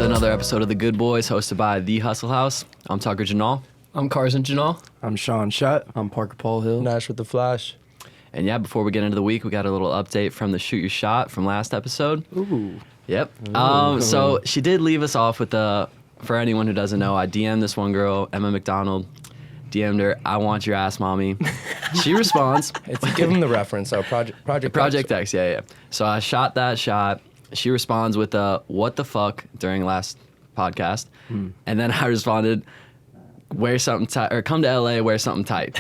to another episode of The Good Boys, hosted by The Hustle House. I'm Tucker Janal. I'm Carson Janal. I'm Sean Shutt. I'm Parker Paul Hill. Nash with the Flash. And yeah, before we get into the week, we got a little update from the Shoot Your Shot from last episode. Ooh. Yep. So she did leave us off with for anyone who doesn't know, I DM'd this one girl, Emma McDonald. DM'd her, I want your ass, mommy. She responds. Give him the reference, though. Project X, yeah. So I shot that shot. She responds with what the fuck during last podcast. And then I responded, wear something tight, or come to LA, wear something tight.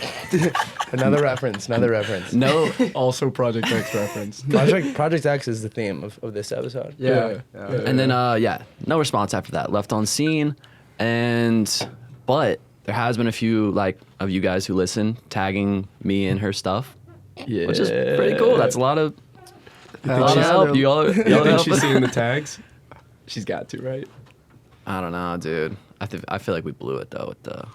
Another reference. No. Also Project X reference. Project X is the theme of this episode. Yeah. And then, no response after that. Left on scene. But there has been a few, of you guys who listen, tagging me in her stuff. Yeah. Which is pretty cool. That's a lot of help. You Y'all think help? she's seeing the tags? She's got to, right? I don't know, dude. I feel like we blew it, though, with the...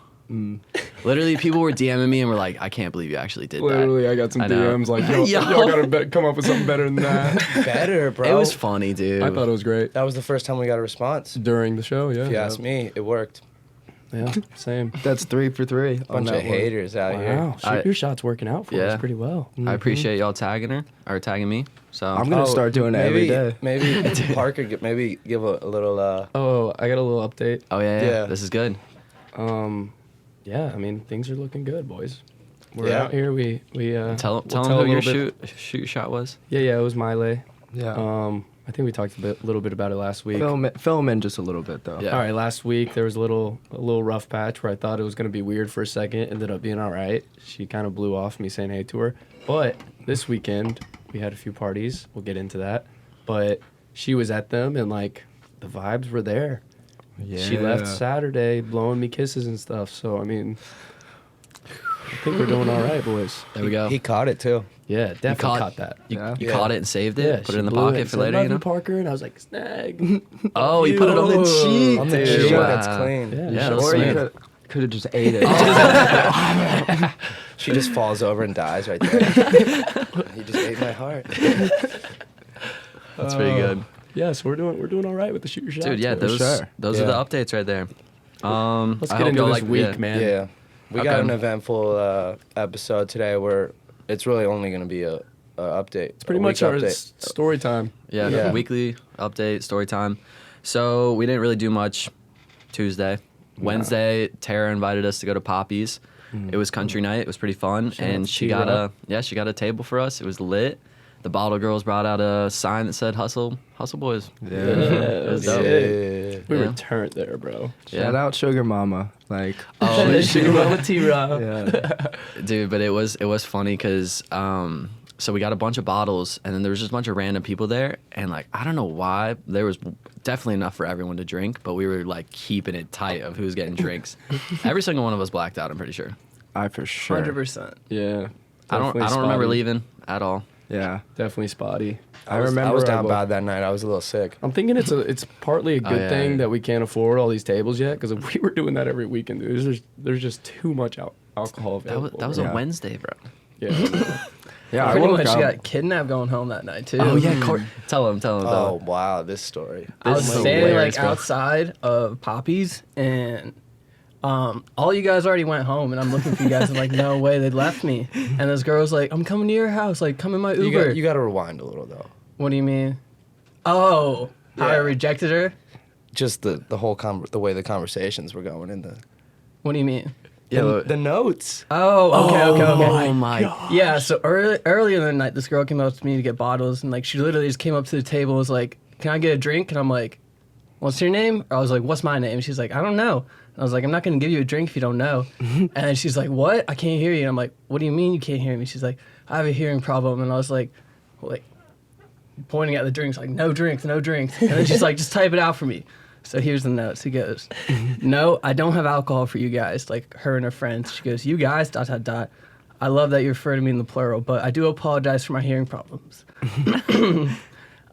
Literally, people were DMing me and were like, I can't believe you actually did that. Literally, I got some DMs like, y'all gotta come up with something better than that. Better, bro. It was funny, dude. I thought it was great. That was the first time we got a response. During the show, yeah. If you ask me, it worked. Yeah, same. That's 3 for 3. Bunch of haters out here. Wow, shoot your shot's working out for us pretty well. I appreciate y'all tagging her, or tagging me. So I'm going to start doing it every day. Maybe Parker, give a little... Oh, I got a little update. Oh, yeah. This is good. Yeah, I mean, things are looking good, boys. We're Yeah. out here. We Tell we'll them who a your little bit. shoot shot was. Yeah, it was Miley. Yeah. I think we talked a little bit about it last week. Film in just a little bit, though. Yeah. All right, last week there was a little rough patch where I thought it was going to be weird for a second. Ended up being all right. She kind of blew off me saying hey to her. But this weekend we had a few parties. We'll get into that. But she was at them and the vibes were there. Yeah. She left Saturday blowing me kisses and stuff. So I mean, I think we're doing all right, boys. There we go. He caught it, too. Yeah, definitely caught that. You Yeah. caught it and saved it? Yeah, Put it she in the blew pocket it. for Said, later, "Love you know? Parker," and I was like, snag. Oh, you put it on the cheek. On the dude. cheek, Wow. that's clean. Yeah, that's Or you sweet. could have just ate it. She just falls over and dies right there. He just ate my heart. That's pretty good. Yeah, so we're doing all right with the shoot your shot. Dude, yeah, boys. those are the updates right there. Let's I get hope into y'all this week, man. Yeah. We got Okay. an eventful episode today where it's really only going to be a update. It's pretty much our story time. Yeah, weekly update, story time. So we didn't really do much Tuesday. Wednesday, Tara invited us to go to Poppy's. It was country night. It was pretty fun. And she got a table for us. It was lit. The Bottle Girls brought out a sign that said "Hustle Boys." It was dope. We Yeah. were turned there, bro. Shout out Sugar Mama. Sugar Mama T-Rob. Yeah. Dude, but it was funny because so we got a bunch of bottles and then there was just a bunch of random people there and I don't know why there was definitely enough for everyone to drink, but we were keeping it tight of who's getting drinks. Every single one of us blacked out, I'm pretty sure. I for sure. 100%. Yeah. I don't remember leaving at all. Yeah. Definitely spotty. I remember I was down bad that night. I was a little sick. I'm thinking it's partly a good thing yeah. that we can't afford all these tables yet, because if we were doing that every weekend, dude, there's just too much alcohol available. That was Yeah. a Wednesday, bro. Yeah. Yeah, I Pretty woke much up. got kidnapped going home that night, too. Oh yeah, tell him. Oh, wow, this story. I was This is standing hilarious, bro. outside of Poppy's, and all you guys already went home, and I'm looking for you guys, and no way, they left me. And this girl's like, I'm coming to your house, come in my Uber. You got to rewind a little, though. What do you mean? Oh, how I Yeah. rejected her? Just the whole the way the conversations were going in the What do you mean? the notes. Oh, okay. Oh my god. Yeah, so earlier in the night, this girl came up to me to get bottles, and she literally just came up to the table and was like, can I get a drink? And I'm like, what's your name? Or I was like, what's my name? She's like, I don't know. And I was like, I'm not going to give you a drink if you don't know. And then she's like, what? I can't hear you. And I'm like, what do you mean you can't hear me? She's like, I have a hearing problem. And I was like, pointing at the drinks, no drinks. And then she's like, just type it out for me. So here's the notes. He goes, no, I don't have alcohol for you guys, her and her friends. She goes, you guys, ... I love that you refer to me in the plural, but I do apologize for my hearing problems.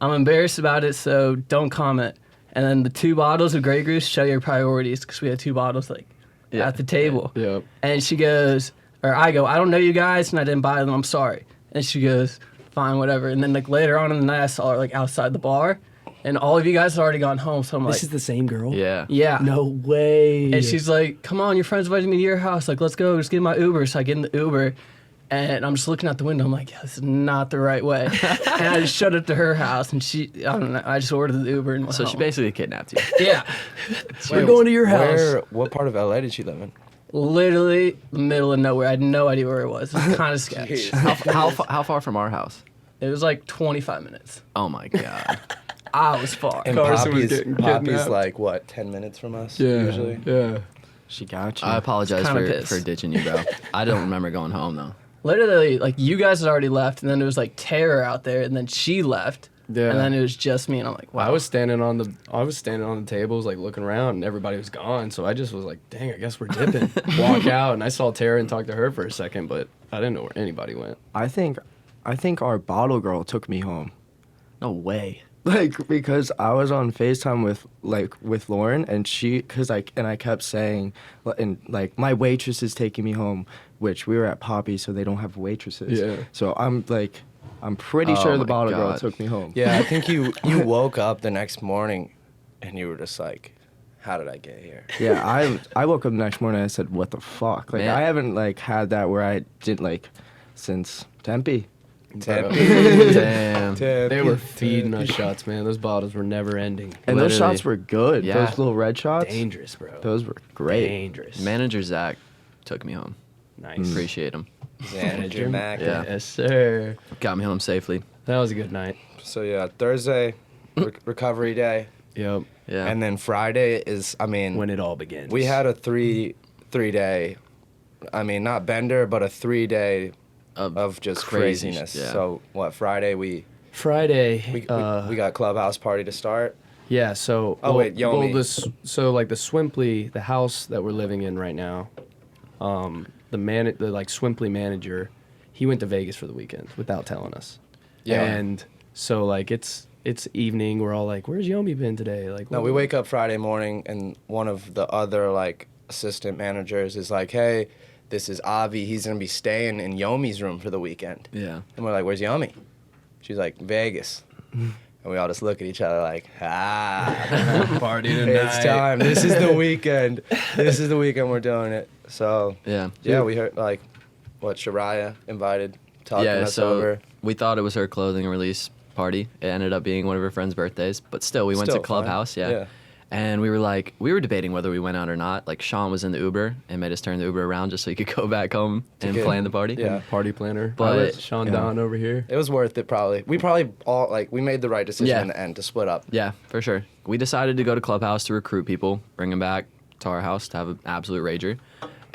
I'm embarrassed about it, so don't comment. And then the 2 bottles of Grey Goose, show your priorities, because we had 2 bottles at the table. Yeah. And she goes, or I go, I don't know you guys, and I didn't buy them, I'm sorry. And she goes, fine, whatever. And then like later on in the night, I saw her like outside the bar, and all of you guys had already gone home. So I'm like, This is the same girl? Yeah. yeah. No way. And she's like, come on, your friend's invited me to your house. Like, let's go. Just get my Uber. So I get in the Uber. And I'm just looking out the window. I'm like, yeah, this is not the right way. And I just showed up to her house. And I don't know. I just ordered the Uber and went So she home. basically kidnapped you. Yeah. We're going to your house. What part of LA did she live in? Literally middle of nowhere. I had no idea where it was. It was kind of sketchy. How far from our house? It was like 25 minutes. Oh my god. I was far. And Carson was Poppy's, getting Poppy's kidnapped. like, what, 10 minutes from us Yeah. usually? Yeah. She got you. I apologize Kinda for pissed. ditching you, bro. I don't remember going home though. Literally, like, you guys had already left. And then it was like Tara out there. And then she left. Yeah. And then it was just me. And I'm like, wow. I was standing on the tables, like looking around, and everybody was gone. So I just was like, "Dang, I guess we're dipping." Walk out, and I saw Tara and talked to her for a second, but I didn't know where anybody went. I think our bottle girl took me home. No way. Like, because I was on FaceTime with Lauren, and I kept saying, and like, my waitress is taking me home, which we were at Poppy, so they don't have waitresses. Yeah. So I'm pretty Oh sure the my bottle girl God. took me home. Yeah, I think you woke up the next morning and you were just like, how did I get here? Yeah, I woke up the next morning and I said, what the fuck? Like, Man. I haven't like had that where I didn't like since Tempe. Damn. They were feeding us shots, man. Those bottles were never ending. And those Literally. shots were good. Yeah. Those little red shots. Dangerous, bro. Those were great. Dangerous. Manager Zach took me home. Nice. Appreciate him. Manager Mac. Yeah. Yes, sir. Got me home safely. That was a good night. So yeah, Thursday, recovery day. Yep. Yeah. And then Friday is, I mean, When it all begins. we had a three day, I mean, not bender, but a 3 day of just crazy craziness. yeah. So what, Friday we Friday. we got clubhouse party to start. Yeah, so wait, Yomi. So like the Swimpley, the house that we're living in right now, the like Swimpley manager, he went to Vegas for the weekend without telling us. Yeah. And so like it's evening, we're all like, "Where's Yomi been today?" Like, No, we wake up Friday morning and one of the other like assistant managers is like, "Hey, this is Avi. He's gonna be staying in Yomi's room for the weekend." Yeah. And we're like, "Where's Yomi?" She's like, "Vegas." And we all just look at each other like, party it's time. This is the weekend. This is the weekend we're doing it. So Yeah. yeah, we heard like what Shariah invited, talking Yeah, us so over. we thought it was her clothing release party. It ended up being one of her friends' birthdays, but still, we went Still to fun. Clubhouse, yeah. Yeah. And we were debating whether we went out or not. Like, Sean was in the Uber and made us turn the Uber around just so he could go back home and get- plan the party. yeah. Party planner. But- Sean yeah. Don over here. It was worth it probably. We probably all like we made the right decision Yeah. in the end to split up. Yeah, for sure. We decided to go to Clubhouse to recruit people, bring them back to our house to have an absolute rager.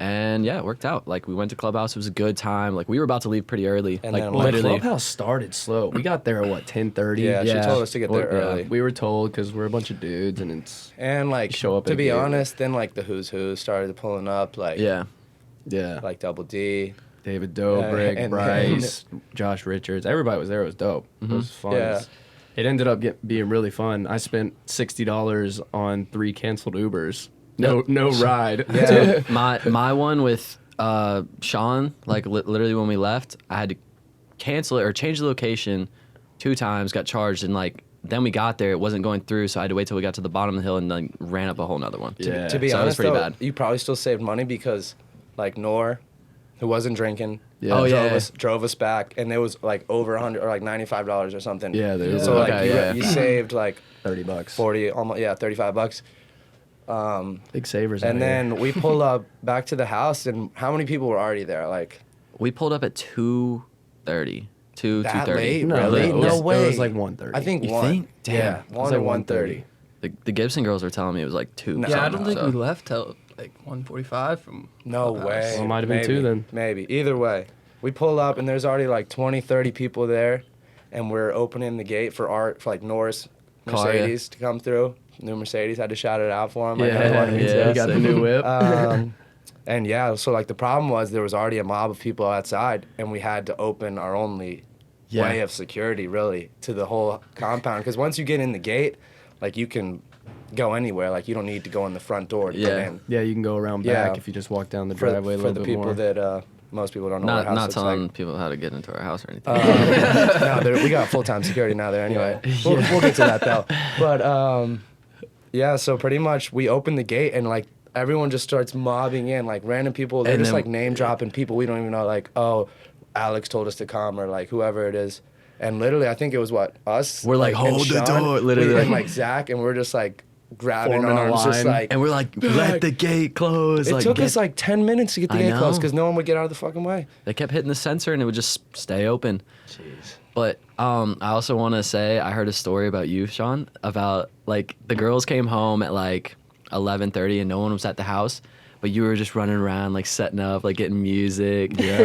And yeah, it worked out. Like, we went to Clubhouse. It was a good time. Like, we were about to leave pretty early. And like, then, Well, the literally. Clubhouse started slow. We got there at what, 10:30? Yeah, she told us to get there Well, yeah. early. We were told because we're a bunch of dudes and it's And like Show up to at be a gate. honest, then like the who's who started pulling up, like Yeah. like Double D. David Dobrik, and- Bryce, Josh Richards. Everybody was there. It was dope. It was fun. Yeah. It ended up being really fun. I spent $60 on 3 canceled Ubers. No ride. Yeah. my one with Sean, like literally when we left, I had to cancel it or change the location 2 times, got charged, and like then we got there, it wasn't going through, so I had to wait till we got to the bottom of the hill and then ran up a whole nother one. Yeah. To be So it was honest, pretty though, bad. you probably still saved money because like Nor, who wasn't drinking, Yeah. Oh, yeah. drove us back, and it was like over 100 or like $95 or something. Yeah, there was So like Okay, you, yeah. you saved like $30. 40, almost $35. Big savers. out And here. then we pull up back to the house, and how many people were already there? Like We pulled up at 2:30. 2 that 2:30. late? No, really? it was- No way. It was like 1:30. I think You one. think? Damn. Yeah, It was 1 like or 1:30. The Gibson girls were telling me it was like 2. No. Yeah, I don't think so. we left till like 1:45 from. No Clubhouse. way. Well, it might have been Maybe. 2 then. Maybe. Either way. We pull up and there's already like 20, 30 people there, and we're opening the gate for like Norris Car, yeah. Mercedes to come through. New Mercedes, had to shout it out for him. I know he Yeah, wanted me to. yeah, you got the new whip. And yeah, so like the problem was there was already a mob of people outside, and we had to open our only Yeah. way of security really to the whole compound. Because once you get in the gate, like you can go anywhere. Like you don't need to go in the front door to Yeah. get in. Yeah, you can go around Yeah. back if you just walk down the For, driveway a for little the bit people more. that most people don't know what our house Not looks telling like. people how to get into our house or anything. No, we got full-time security now there anyway. We'll get to that though. But yeah, so pretty much we open the gate and like everyone just starts mobbing in, like random people. They're And just then- like name dropping people we don't even know, like, oh, Alex told us to come, or like whoever it is. And literally, I think it was us. We're like, and "Hold the Sean, door," literally. and like Zach, and we're just like grabbing Forming a arms, just line. like. And we're like, let the gate close. It like, took get- us like 10 minutes to get the I gate closed know. because no one would get out of the fucking way. They kept hitting the sensor and it would just stay open. Jeez. But I also want to say I heard a story about you, Sean, about like the girls came home at like 11:30 and no one was at the house, but you were just running around like setting up, like getting music. Yeah.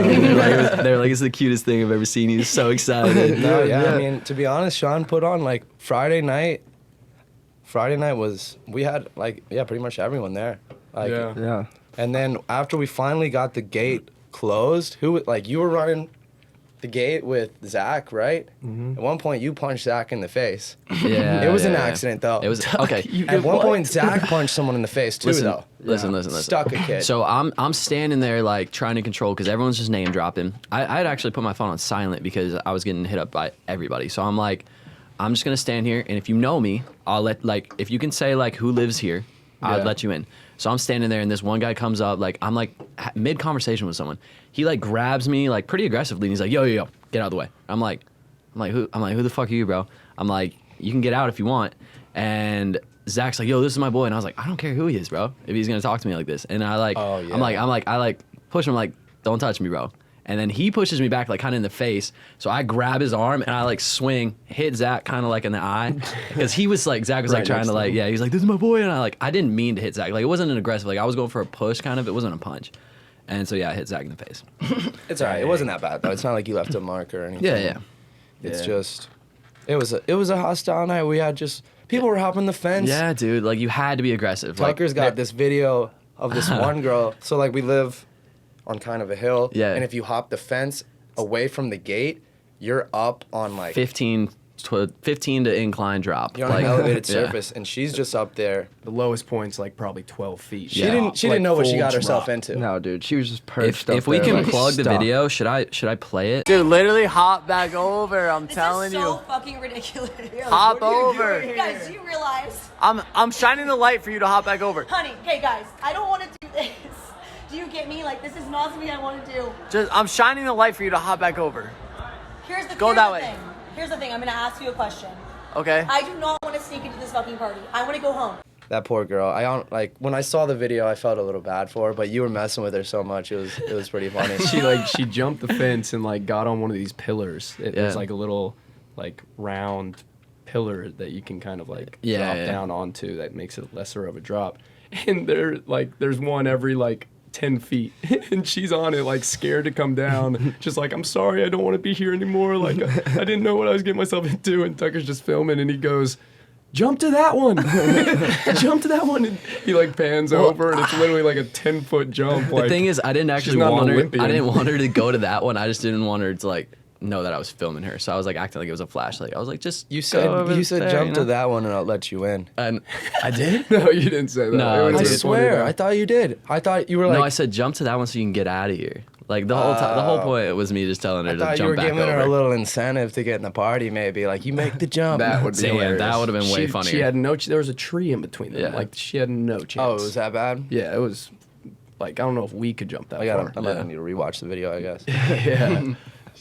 they're like, it's the cutest thing I've ever seen. He's so excited. No, yeah, I mean, to be honest, Sean put on like Friday night. Friday night was, we had like, yeah, pretty much everyone there. Like, Yeah. Yeah. And then after we finally got the gate closed, like you were running the gate with Zach, right? At one point, you punched Zach in the face. Yeah, It was an yeah. accident, though. It was okay. At one point, Zach punched someone in the face too, Listen, though. listen. Stuck a kid. So I'm standing there like trying to control because everyone's just name dropping. I had actually put my phone on silent because I was getting hit up by everybody. So I'm like, I'm just gonna stand here, and if you know me, I'll let like if you can say like who lives here, I'll Yeah. let you in. So I'm standing there, and this one guy comes up, like I'm like mid conversation with someone. He like grabs me like pretty aggressively, and he's like, yo, get out of the way. I'm like, who the fuck are you, bro? I'm like, you can get out if you want. And Zach's like, yo, this is my boy, and I was like, I don't care who he is, bro. If he's gonna talk to me like this, and I like, Oh, yeah. I like push him like, don't touch me, bro. And then he pushes me back like kind of in the face. So I grab his arm and I like swing, hit Zach kind of like in the eye because he was like Zach was like Right trying next to to like him. he was like, this is my boy, and I didn't mean to hit Zach, like it wasn't an aggressive, like I was going for a push kind of, it wasn't a punch. And so yeah, I hit Zach in the face. It's all right. It wasn't that bad, though. It's not like you left a mark or anything. Yeah. It's Yeah. just, it was a hostile night. We had just, people were hopping the fence. Yeah, dude, like you had to be aggressive. Tucker's got this video of this one girl. So like we live on kind of a hill. Yeah. And if you hop the fence away from the gate, you're up on like 15 to incline drop. you're on like, an elevated yeah. surface, and she's just up there. The lowest point's like probably 12 feet. She didn't know what she got herself into. No, dude, she was just perched up If we there, can like, plug the stuck. video, should I play it? Dude, literally hop back over. I'm This telling is so you. fucking ridiculous. Hop over. You guys, do you realize? I'm shining the light for you to hop back over. Honey, hey guys, I don't want to do this. Do you get me? Like, this is not something I want to do. I'm shining the light for you to hop back over. Here's the, Go here's that the way. thing. Here's the thing. I'm going to ask you a question. Okay? I do not want to sneak into this fucking party. I want to go home. That poor girl. I don't like when I saw the video, I felt a little bad for her, but you were messing with her so much. It was pretty funny. She jumped the fence and like got on one of these pillars. There's Yeah. like a little like round pillar that you can kind of like Yeah, drop yeah. down onto that makes it lesser of a drop. And there's one every like 10 feet and she's on it like scared to come down, just like, I'm sorry, I don't want to be here anymore, like I didn't know what I was getting myself into. And Tucker's just filming and he goes, jump to that one. Jump to that one. And he like pans over and it's literally like a 10-foot jump. The Like, thing is, I didn't actually not an want her. Olympian. I didn't want her to go to that one. I just didn't want her to like know that I was filming her. So I was like acting like it was a flashlight. I was like, just You go said over there, jump you to know? that one and I'll let you in. And I did. no, you didn't say that. No, It was I I just funny swear, though. I thought you did. I thought you were like. No, I said jump to that one so you can get out of here. Like the whole time, the whole point was me just telling her I to thought you jump were back giving over. her a little incentive to get in the party, maybe. Like, you make the jump. That would be Damn, hilarious. that would have been way funnier. She had no. There was a tree in between them. Yeah. Like she had no chance. Oh, was that bad? Yeah, it was. Like I don't know if we could jump that I far. might need to rewatch the video, I guess. Yeah,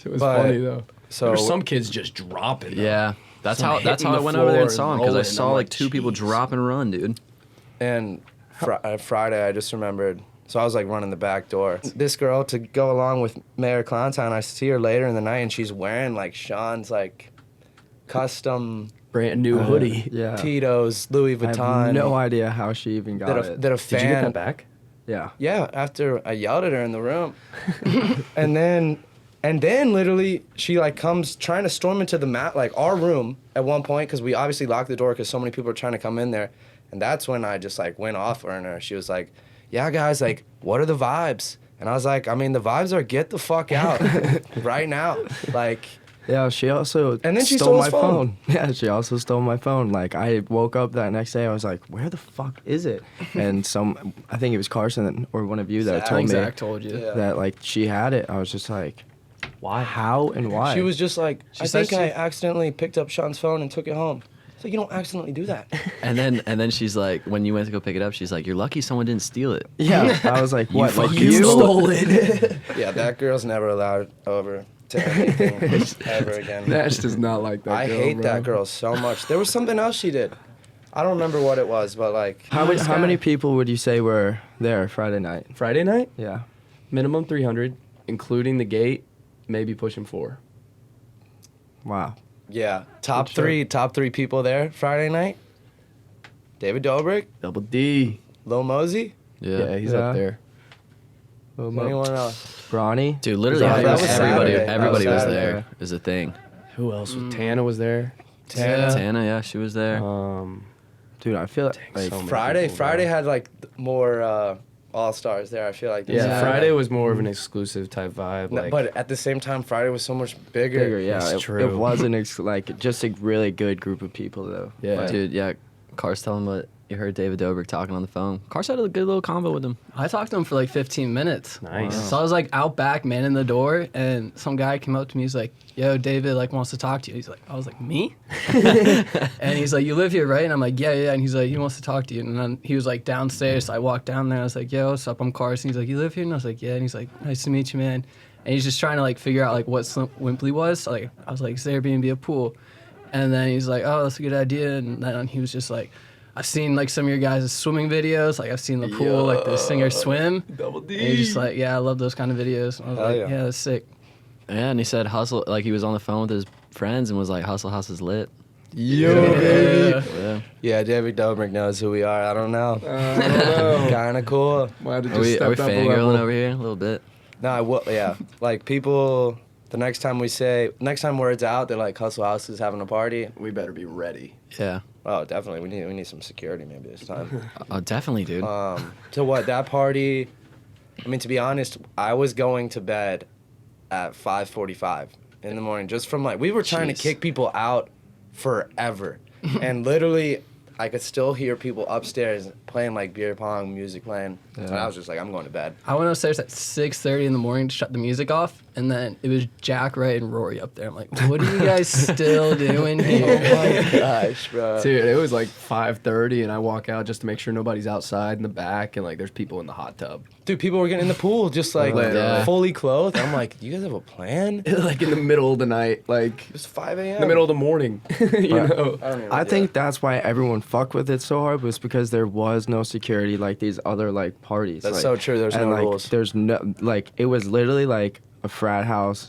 it was But- funny though. So There were some kids just dropping. though. Yeah, that's Some how hitting I the went over there and floor saw him and because I rolling. saw I'm like like, two people "Jeez." drop and run, dude. And Friday, I just remembered. So I was like running the back door. This girl to go along with Mayor Clowntown, I see her later in the night and she's wearing like Sean's like custom Brand new hoodie. Yeah. Tito's, Louis I Vuitton. have no idea how she even got it. that a Did you get fan. that back? Yeah. Yeah, after I yelled at her in the room. and then literally she like comes trying to storm into the like our room at one point because we obviously locked the door because so many people were trying to come in there. And that's when I just like went off on her. She was like, yeah, guys, like, what are the vibes? And I was like, I mean, the vibes are get the fuck out right now. Like, Yeah, she also And then she stole stole my his phone. Yeah, she also stole my phone. Like I woke up that next day, I was like, "Where the fuck is it?" And I think it was Carson or one of you that Zach. told me Zach told you. Yeah. that like she had it. I was just like, Why? how and why? She was just like, I said think I she- accidentally picked up Sean's phone and took it home. So you don't accidentally do that. And then she's like, when you went to go pick it up, she's like, "You're lucky someone didn't steal it." Yeah, I was like, what? Like fucking stole it. Yeah, that girl's never allowed over to anything ever again. Nash does not like that I girl, hate bro. that girl so much. There was something else she did. I don't remember what it was, but like. How many people would you say were there Friday night? Friday night, Yeah. minimum 300, including the gate, maybe pushing 4. Wow. Yeah, top Good three people there Friday night. David Dobrik, Double D. Lil Mosey, Yeah, he's Yeah. up there. anyone else? Bronny. Dude, literally Yeah, that was everybody Saturday. everybody That was was there. Saturday. Is a thing. Who else? Tana was there. Tana. Tana, yeah, she was there. Dude, I feel like so many Friday people, bro. Friday had like more all stars there. I feel like. Yeah, Yeah. Friday was more of an exclusive type vibe. No, Like, but at the same time, Friday was so much bigger. bigger. Yeah, It's it true. wasn't like just a really good group of people though. yeah, Like, Dude, yeah, Car's telling what you heard David Dobrik talking on the phone. Car's had a good little combo with him. I talked to him for like 15 minutes. Nice. So I was like out back, man in the door, and some guy came up to me. He's like, "Yo, David, like wants to talk to you." He's like, I was like, "Me?" And he's like, "You live here, right?" And I'm like, "Yeah, yeah." And he's like, "He wants to talk to you." And then he was like downstairs. So I walked down there. I was like, "Yo, what's up? I'm Carson." He's like, "You live here?" And I was like, "Yeah." And he's like, "Nice to meet you, man." And he's just trying to like figure out like what Wimpley was. So, like I was like, "Is there Airbnb a pool?" And then he's like, "Oh, that's a good idea." And then he was just like, I've seen like some of your guys' swimming videos. Like I've seen the pool, like the singer swim. Double D. And he's just like, yeah, I love those kind of videos. I was Hell like, yeah. yeah, that's sick. Yeah, and he said hustle, like he was on the phone with his friends and was like, "Hustle House is lit." Yeah. Yeah. Yeah, David Dobrik knows who we are. I don't know. I don't know. Kind of cool. Might have Are we stepped up a fangirling level. over here a little bit? No, I will. Yeah, like people. The next time word's out, they're like, Hustle House is having a party. We better be ready. Yeah. Oh, definitely. We need some security maybe this time. Oh, definitely, dude. So what? That party. I mean, to be honest, I was going to bed at 5:45 in the morning, just from like we were trying to Jeez. kick people out forever, and literally, I could still hear people upstairs playing like beer pong music playing. And I was just like, I'm going to bed. I went upstairs at 6:30 in the morning to shut the music off, and then it was Jack, Ray, and Rory up there. I'm like, what are you guys still doing here? Gosh, bro. Dude, it was like 5:30, and I walk out just to make sure nobody's outside in the back, and like there's people in the hot tub. Dude, people were getting in the pool just like Yeah. fully clothed. I'm like, do you guys have a plan? Like in the middle of the night, like It's 5 a.m. in the middle of the morning. you know. I think that's why everyone fucked with it so hard was because there was no security like these other like parties. That's like, so true. There's and, no like, rules. There's no like it was literally like a frat house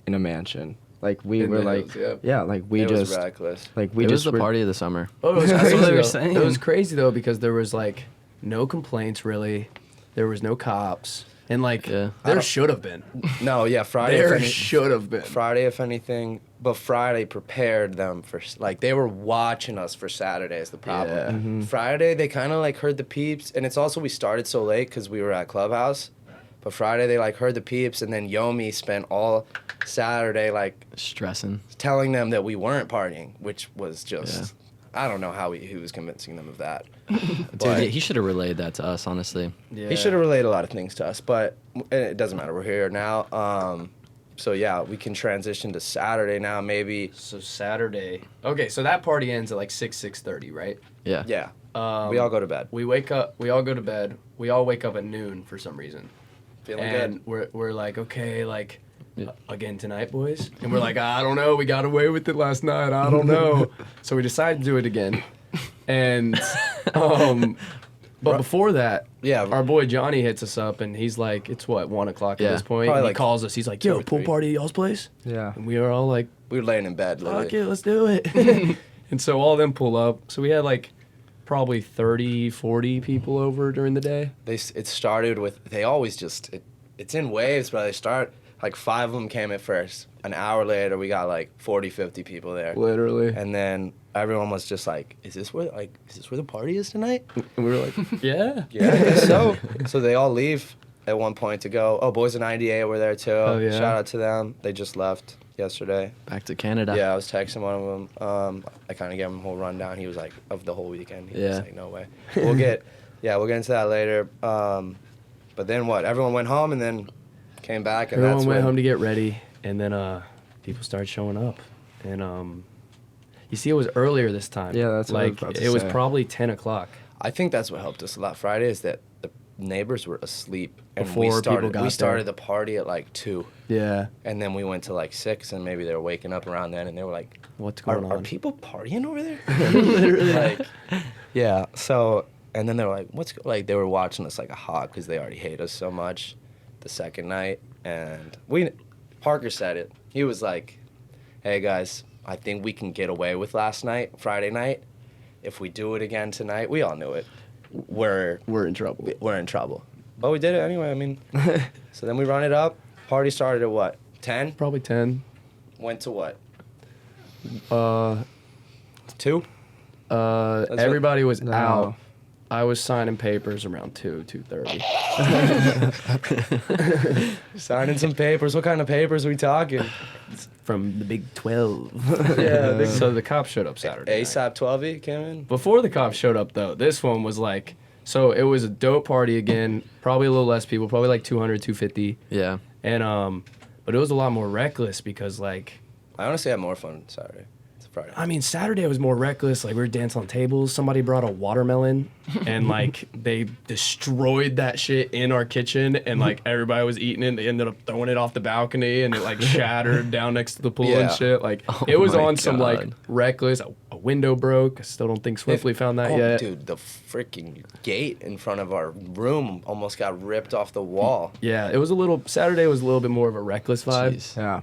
in a mansion. Like we In were the like hills, Yeah, like we it just was reckless. like we it was just the were- party of the summer. Oh, it was That's crazy. what they were though. saying. It was crazy though because there was like no complaints really. There was no cops, and like Yeah. there should have been. No, yeah, Friday. There if any- should have been. Friday, if anything, but Friday prepared them for like they were watching us for Saturday. Is the problem? Yeah. Mm-hmm. Friday, they kind of like heard the peeps, and it's also we started so late because we were at Clubhouse. But Friday, they like heard the peeps, and then Yomi spent all Saturday like Stressing. telling them that we weren't partying, which was just. Yeah. I don't know how he was convincing them of that. Dude, But yeah, he should have relayed that to us, honestly. he should have relayed a lot of things to us, but it doesn't matter. We're here now. So yeah, we can transition to Saturday now, maybe. So Saturday. Okay, so that party ends at like 6:30, right? Yeah. Yeah. We all go to bed. We wake up. We all go to bed. We all wake up at noon for some reason. Feeling And good. we're like, okay, like Yeah. again tonight, boys. And we're like, I don't know. We got away with it last night. I don't know. So we decided to do it again. And but before that, Yeah. our boy Johnny hits us up and he's like, it's what, 1 o'clock Yeah. at this point. Probably And he like calls us. He's like, 2 yo, or pool 3. party at y'all's place? Yeah. And we were all like, We were laying in bed, literally. fuck it, let's do it. And so all them pull up. So we had like probably 30, 40 people over during the day. It started with, they always just, it's in waves, but they start, like 5 of them came at first. An hour later, we got like 40, 50 people there. Literally. And then everyone was just like, is this where the party is tonight? And we were like, yeah. Yeah, I guess so. So they all leave. at one point to go. Oh, Boys of 98 were there too. Oh, yeah? Shout out to them. They just left yesterday. Back to Canada. Yeah, I was texting one of them. I kind of gave him a whole rundown. He was like, of the whole weekend. He was Yeah. like, no way. We'll get into that later. But then what? Everyone went home and then came back. And Everyone that's went when, home to get ready, and then people started showing up, and you see, it was earlier this time. Yeah, that's what I was like about to it was say. probably 10 o'clock. I think that's what helped us a lot Friday is that the neighbors were asleep. And Before we people started, got we started there. the party at like 2. Yeah. And then we went to like 6, and maybe they were waking up around then, and they were like, What's going are on? people partying over there? Literally. Like, yeah. So, and then they were like, they were watching us like a hawk because they already hate us so much the second night. And Parker said it. He was like, hey guys, I think we can get away with last night, Friday night. If we do it again tonight, we all knew it. We're in trouble. we're in trouble. But we did it anyway. I mean, so then we run it up. Party started at what? 10? Probably 10. Went to what? Uh, 2? That's everybody was No. out. I was signing papers around 2:30. Signing some papers. What kind of papers are we talking? From the Big 12. Yeah, So the cops showed up Saturday night. ASAP 12 came in. Before the cops showed up, though, this one was like, so it was a dope party again, probably a little less people, probably like 200, 250. Yeah. And, but it was a lot more reckless because, like, I honestly had more fun Saturday. It's Friday. I mean, Saturday was more reckless. Like, we were dancing on tables. Somebody brought a watermelon, and, like, they destroyed that shit in our kitchen, and, like, everybody was eating it. They ended up throwing it off the balcony, and it, like, shattered down next to the pool Yeah. and shit. Like, Oh it was my on some, like, God. reckless. A window broke. I still don't think Swiftly found that yet. Dude, the freaking gate in front of our room almost got ripped off the wall. Yeah, it was a little, Saturday was a little bit more of a reckless vibe. Jeez. Yeah.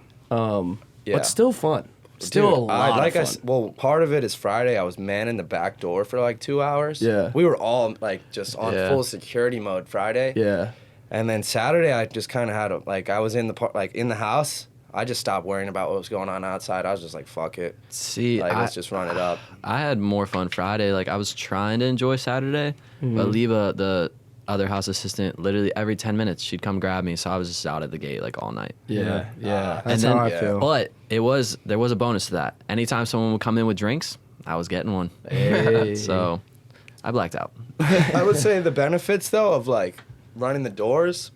Yeah. But still fun. Still a Dude, lot of fun. well, part of it is Friday. I was manning the back door for like 2 hours. Yeah. We were all like just on Yeah. full security mode Friday. Yeah. And then Saturday, I just kind of had I was in in the house. I just stopped worrying about what was going on outside. I was just like, fuck it. See, Like, let's just run it up. I had more fun Friday. Like, I was trying to enjoy Saturday, but Leva, the other house assistant, literally every 10 minutes, she'd come grab me. So I was just out at the gate, like, all night. Yeah. Yeah. That's then, how I yeah. feel. But there was a bonus to that. Anytime someone would come in with drinks, I was getting one. Hey. So I blacked out. I would say the benefits, though, of, like, running the doors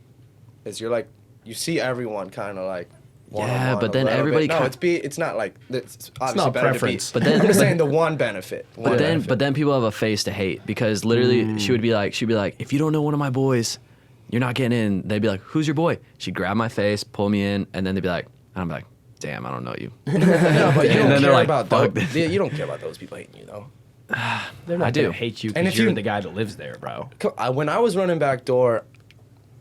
is you see everyone kind of, like, Yeah, one-on-one but a then little everybody bit. ki- It's not like, it's obviously not better preference. to be. But then- I'm just saying the one benefit. But then people have a face to hate because literally she'd be like, if you don't know one of my boys, you're not getting in. They'd be like, who's your boy? She'd grab my face, pull me in, and then they'd be like, and I'm like, damn, I don't know you. No, but you And don't then they're care like, about "Fuck those. this." You don't care about those people hating you, though. They're not I do. gonna hate you And because if you're you- the guy that lives there, bro. When I was running back door,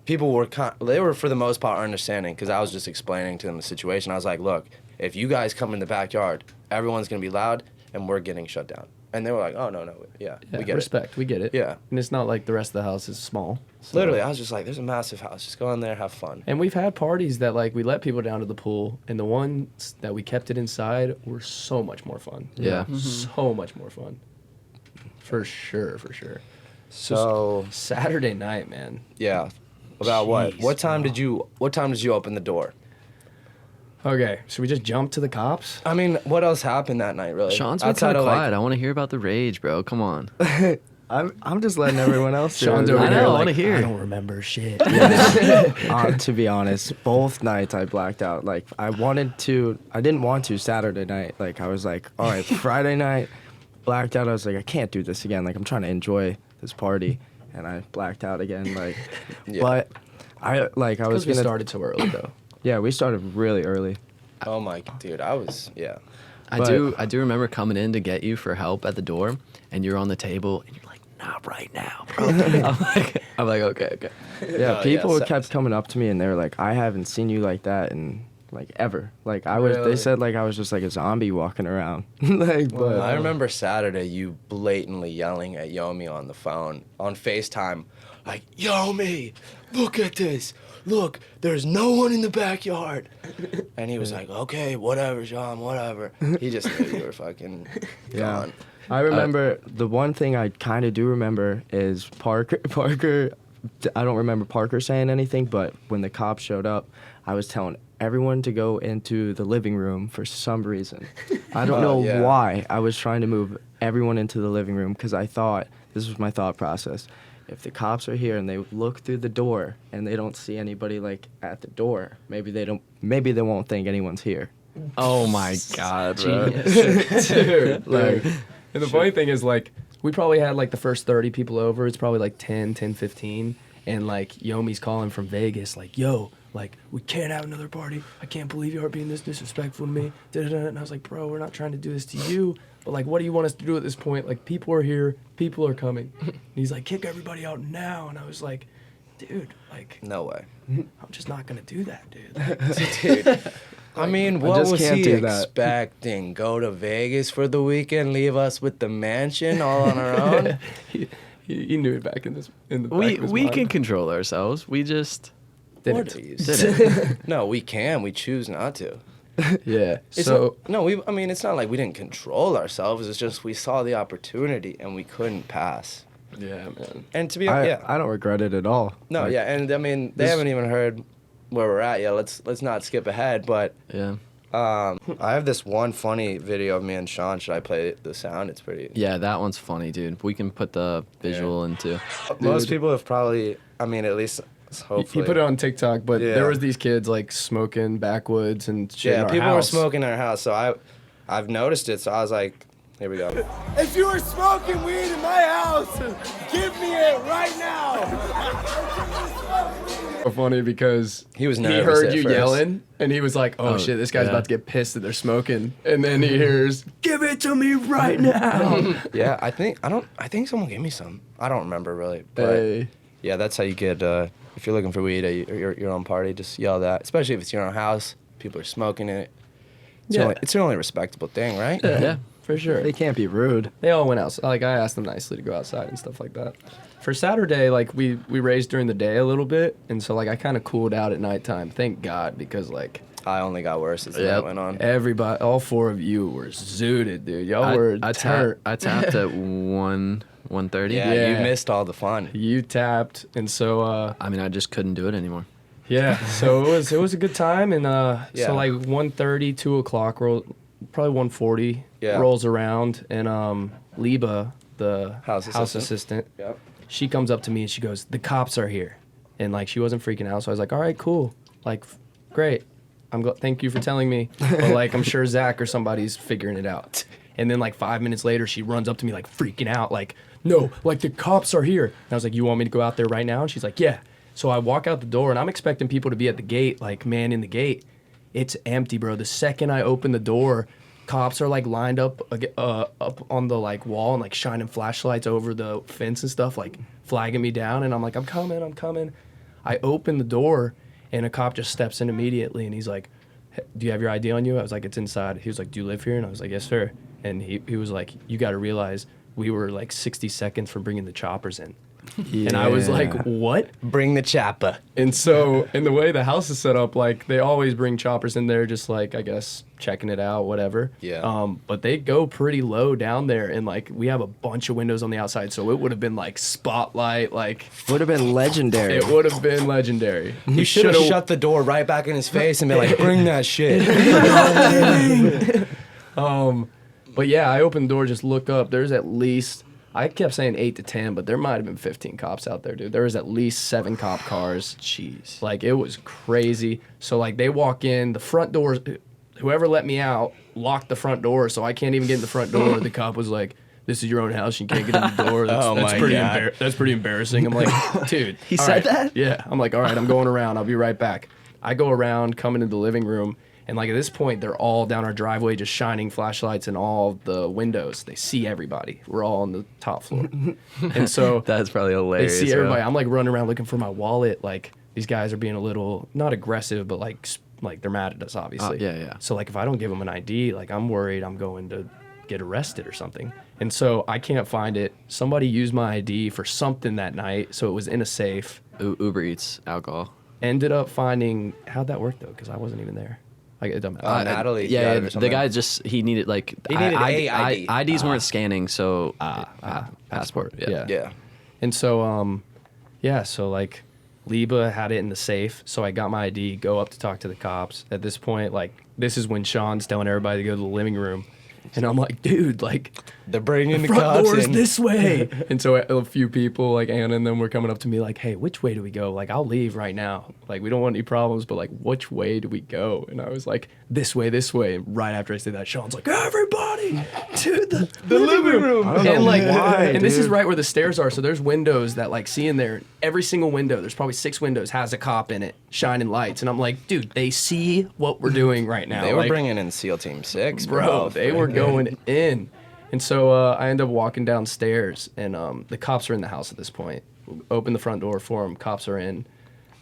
people were they were for the most part understanding because I was just explaining to them the situation. I was like, look, if you guys come in the backyard, everyone's gonna be loud and we're getting shut down. And they were like, oh no, yeah, Yeah, we get respect. We get it. Yeah. And it's not like the rest of the house is small. it. So- Literally, I was just like, there's a massive house. Just go in there, have fun. And we've had parties that like we let people down to the pool, and the ones that we kept it inside were so much more fun. Yeah. So much more fun. For sure, for sure. So Saturday night, man. yeah, about what? Jeez, What time did you open the door? Okay, should we just jump to the cops? I mean, what else happened that night, really? Sean's been Outside kind of of, like- quiet. I want to hear about the rage, bro. Come on. I'm just letting everyone else do Sean's it. over I here know, I like, wanna hear. I don't remember shit. To be honest, both nights I blacked out. Like I didn't want to Saturday night. Like I was like, all right, Friday night, blacked out. I was like, I can't do this again. Like I'm trying to enjoy this party, and I blacked out again. Like, Yeah. but I was Because we gonna. started so early though. Yeah, we started really early. Oh my, dude, yeah. I do remember coming in to get you for help at the door, and you're on the table, and you're like, not right now, bro. I'm like, okay. Yeah, Oh, people yeah, kept coming up to me and they were like, I haven't seen you like that in like ever. Like I was Really? they said like I was just like a zombie walking around. Like but I remember Saturday you blatantly yelling at Yomi on the phone, on FaceTime, like, Yomi, look at this. Look, there's no one in the backyard. And he was like, okay, whatever, Sean, whatever. He just knew you were fucking gone. I remember the one thing I kind of do remember is Parker I don't remember Parker saying anything, but when the cops showed up, I was telling everyone to go into the living room for some reason. I don't know yeah. why I was trying to move everyone into the living room because I thought, this was my thought process, if the cops are here and they look through the door and they don't see anybody like at the door, maybe they won't think anyone's here. Oh my God, bro. Dude, like, and the funny thing is, like, we probably had like the first 30 people over. It's probably like 10, 15. And like Yomi's calling from Vegas, like, yo, like, we can't have another party. I can't believe you are being this disrespectful to me. Da-da-da. And I was like, bro, we're not trying to do this to you. But like, what do you want us to do at this point? Like, people are here. People are coming. And he's like, kick everybody out now. And I was like, dude, like, No way. I'm just not going to do that, dude. Like, Dude. I mean, what just was can't he do that. expecting? Go to Vegas for the weekend, leave us with the mansion all on our own? he knew it back in the back We of his we mind. can control ourselves. We just Didn't. didn't. No, we can. We choose not to. Yeah. It's So not, no, I mean, it's not like we didn't control ourselves. It's just we saw the opportunity and we couldn't pass. yeah, man. And to be honest, I don't regret it at all. no, Like, yeah, and I mean, they this- haven't even heard where we're at yet. Let's not skip ahead, but Yeah. I have this one funny video of me and Sean. Should I play the sound? It's pretty. Yeah, that one's funny, dude. We can put the visual into. Most people have probably. I mean, at least hopefully. He put it on TikTok, but Yeah. there was these kids like smoking backwoods and shit. in Yeah, our people were house. smoking in our house, so I've noticed it. So I was like, here we go. If you were smoking weed in my house, give me it right now. So funny because He was he nervous heard at you first. yelling and he was like, "Oh, Oh, shit, this guy's yeah. about to get pissed that they're smoking." And then he hears, "Give it to me right now." Yeah, I think someone gave me some. I don't remember really, but Hey. yeah, that's how you get. If you're looking for weed at your own party, just yell that. Especially if it's your own house, people are smoking it. Yeah. It's the only respectable thing, right? Yeah. For sure. They can't be rude. They all went out. Like, I asked them nicely to go outside and stuff like that. For Saturday, like, we raised during the day a little bit, and so like I kind of cooled out at nighttime. Thank God, because like I only got worse as the Yep. night went on. everybody, all four of you were zooted, dude. Y'all were I turnt. tapped at 1:30. Yeah, Yeah. you missed all the fun. You tapped, and so I mean, I just couldn't do it anymore. yeah, so it was a good time, and Yeah. so like 1:30, 2 o'clock, probably 1:40 Yeah. rolls around, and Liba, the House assistant, Yep. she comes up to me and she goes, "The cops are here," and like she wasn't freaking out, so I was like, "All right, cool, like, great, thank you for telling me," but like I'm sure Zach or somebody's figuring it out. And then like 5 minutes later, she runs up to me like freaking out, like, "No, like the cops are here." And I was like, "You want me to go out there right now?" And she's like, "Yeah." So I walk out the door and I'm expecting people to be at the gate, like man in the gate. It's empty, bro. The second I open the door, cops are like lined up up on the like wall and like shining flashlights over the fence and stuff, like flagging me down. And I'm like, I'm coming. I open the door and a cop just steps in immediately and he's like, "Hey, do you have your ID on you?" I was like, "It's inside." He was like, "Do you live here?" And I was like, "Yes, sir." And he was like, "You got to realize we were like 60 seconds from bringing the choppers in." And I was like, "What?" Bring the chopper. And so, in the way the house is set up, like they always bring choppers in there, just like I guess checking it out, whatever. Yeah. But they go pretty low down there, and like we have a bunch of windows on the outside, so it would have been like spotlight, like Would have been legendary. it would have been legendary. You should have shut the door right back in his face and been like, "Bring that shit." But yeah, I opened the door, just look up. There's at least, I kept saying 8 to 10, but there might have been 15 cops out there, dude. There was at least 7 cop cars. Jeez. Like, it was crazy. So, like, they walk in, the front doors, whoever let me out locked the front door, so I can't even get in the front door. The cop was like, "This is your own house, you can't get in the door." That's, Oh that's my pretty God. that's pretty embarrassing. I'm like, dude. He all said right. that? Yeah. I'm like, all right, I'm going around. I'll be right back. I go around, come into the living room, and like at this point, they're all down our driveway just shining flashlights in all the windows. They see everybody. We're all on the top floor. And so That's probably they hilarious. see bro. everybody. I'm like running around looking for my wallet. Like these guys are being a little, not aggressive, but like they're mad at us, obviously. Yeah. So like if I don't give them an ID, like I'm worried I'm going to get arrested or something. And so I can't find it. Somebody used my ID for something that night, so it was in a safe. Uber Eats alcohol. Ended up finding, how'd that work though? Because I wasn't even there. Like it doesn't matter. Natalie got Yeah, it or the something. guy just he needed like He needed a ID. IDs weren't scanning, so passport. Yeah. Yeah. And so yeah, so like Liba had it in the safe, so I got my ID, go up to talk to the cops. At this point, like this is when Sean's telling everybody to go to the living room, and I'm like, dude, like They're bringing the front cops door's in. this way. And so a few people, like Anna and them, were coming up to me like, hey, which way do we go? Like, I'll leave right now. Like, we don't want any problems, but like, which way do we go? And I was like, this way, this way. And right after I said that, Sean's like, everybody to the living room. I don't know And like, why, and this is dude. right where the stairs are. So there's windows that like see in there. Every single window, there's probably 6 windows, has a cop in it, shining lights. And I'm like, dude, they see what we're doing right now. They were Like, bringing in SEAL Team 6, bro, they were going in. And so I end up walking downstairs, and the cops are in the house at this point. Open the front door for them. Cops are in.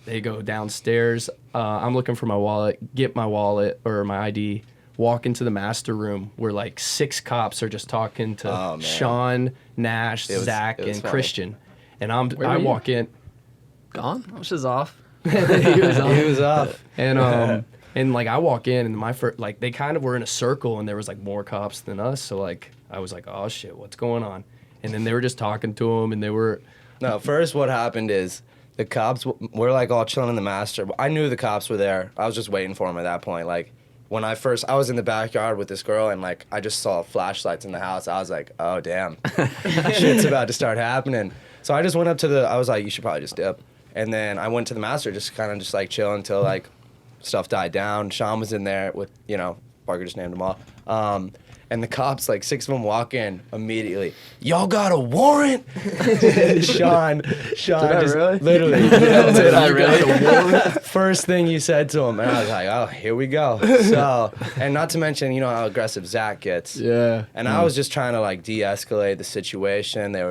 They go downstairs. I'm looking for my wallet, get my wallet or my ID, walk into the master room where like 6 cops are just talking to man. Sean, Nash, was- Zach, it was and funny. Christian. And were I you? walk in. Gone? I was just off. He was on. He was off. And like I walk in and my first, like they kind of were in a circle and there was like more cops than us. So like I was like, oh shit, what's going on? And then they were just talking to him and they were, No, first what happened is the cops were like all chilling in the master. I knew the cops were there. I was just waiting for them at that point. Like when I was in the backyard with this girl and like I just saw flashlights in the house. I was like, oh damn, shit's about to start happening. So I just went up to I was like, you should probably just dip. And then I went to the master, just kind of just like chill until like stuff died down. Sean was in there with, Parker just named them all. And the cops, like 6 of them walk in immediately. Y'all got a warrant? Sean I just really? literally. Did I really? First thing he said to him, and I was like, oh, here we go. So, and not to mention, how aggressive Zach gets. yeah. And I was just trying to like de-escalate the situation. They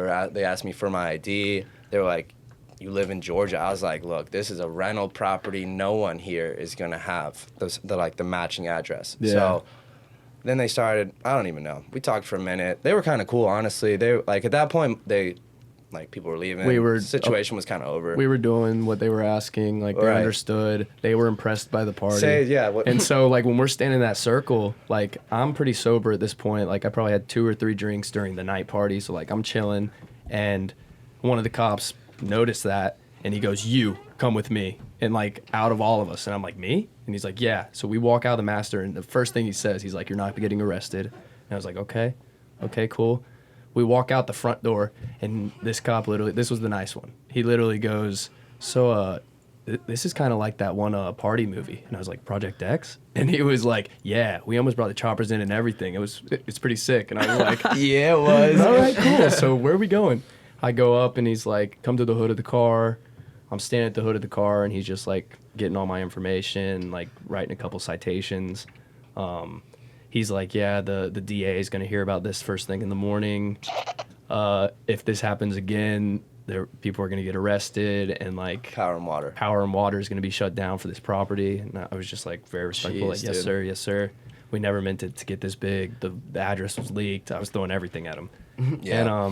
asked me for my ID. They were like, you live in Georgia. I was like, look, this is a rental property. No one here is gonna have the matching address. Yeah. So then they started. I don't even know. We talked for a minute. They were kind of cool, honestly. They like at that point people were leaving. The situation was kind of over. We were doing what they were asking, like they Right. understood. They were impressed by the party. What, And so like when we're standing in that circle, like I'm pretty sober at this point. Like I probably had 2 or 3 drinks during the night party. So like I'm chilling and one of the cops noticed that and he goes, you come with me. And like out of all of us. And I'm like, me? And he's like, yeah. So we walk out of the master and the first thing he says, he's like, you're not getting arrested. And I was like, okay, cool. We walk out the front door and this cop literally, this was the nice one. He literally goes, so this is kind of like that one party movie. And I was like, Project X? And he was like, yeah, we almost brought the choppers in and everything. It's pretty sick. And I was like, yeah, it was. all right, cool. So where are we going? I go up and he's like, come to the hood of the car. I'm standing at the hood of the car and he's just like getting all my information, like writing a couple citations. He's like, yeah, the DA is going to hear about this first thing in the morning. If this happens again, people are going to get arrested and like Power and water. power and water is going to be shut down for this property. And I was just like very respectful, like, Jeez, yes, dude. sir, yes, sir. We never meant it to get this big. The address was leaked. I was throwing everything at him. Yeah.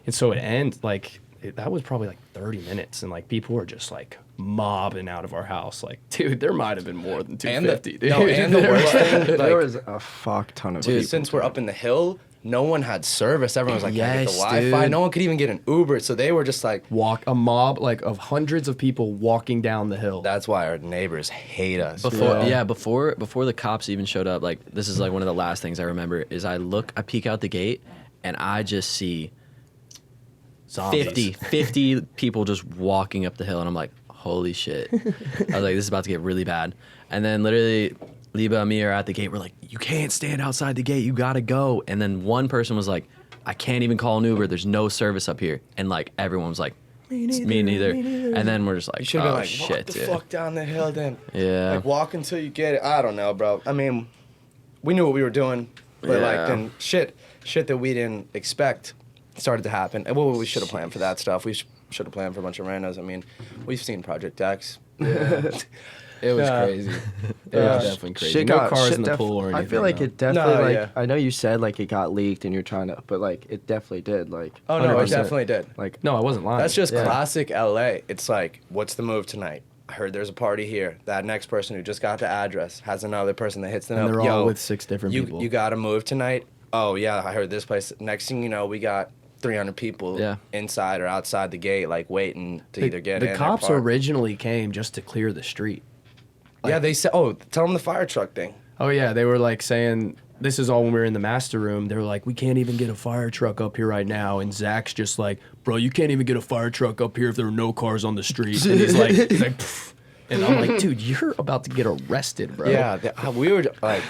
And so it ends like that was probably like 30 minutes and like people were just like mobbing out of our house. Like, dude, there might have been more than 250. dude. And the worst thing, There like, was a fuck ton of people. since we're up in the hill, no one had service. Everyone was like, can I get the Yes, Wi-Fi? dude. No one could even get an Uber. So they were just like, a mob like of hundreds of people walking down the hill. that's why our neighbors hate us. Before the cops even showed up, like this is like one of the last things I remember is I peek out the gate and I just see Zombies. 50 people just walking up the hill and I'm like, holy shit. I was like, this is about to get really bad. And then literally Liba and me are at the gate. We're like, you can't stand outside the gate. You gotta go. And then one person was like, I can't even call an Uber. There's no service up here. And like everyone was like, me neither. And then we're just like, You should have oh been like, shit, walk the dude. fuck down the hill then. Yeah. Like, walk until you get it. I don't know, bro. I mean, we knew what we were doing. But, like, Yeah. then shit that we didn't expect started to happen. And we should have planned for that stuff. We should have planned for a bunch of randos. I mean, we've seen Project X. It was crazy. It was definitely crazy. Shit No got- cars shit in the def- pool or anything. I feel like though. it definitely, No, like, yeah. I know you said, like, it got leaked and you're trying to, but, like, it definitely did, like. Oh, no, it 100%. definitely did. Like, No, I wasn't lying. That's just Yeah. classic LA. It's like, what's the move tonight? I heard there's a party here. That next person who just got the address has another person that hits them And up. they're all Yo, with 6 different people. You got to move tonight? Oh, yeah, I heard this place. Next thing you know, we got 300 people Yeah. inside or outside the gate, like waiting to either get in The or cops park. originally came just to clear the street. Yeah, they said, oh, tell them the fire truck thing. Oh yeah, they were like saying this is all when we were in the master room. They were like, we can't even get a fire truck up here right now, and Zach's just like, bro, you can't even get a fire truck up here if there are no cars on the street. And he's like, Pfft. And I'm like, dude, you're about to get arrested, bro. Yeah, we were like,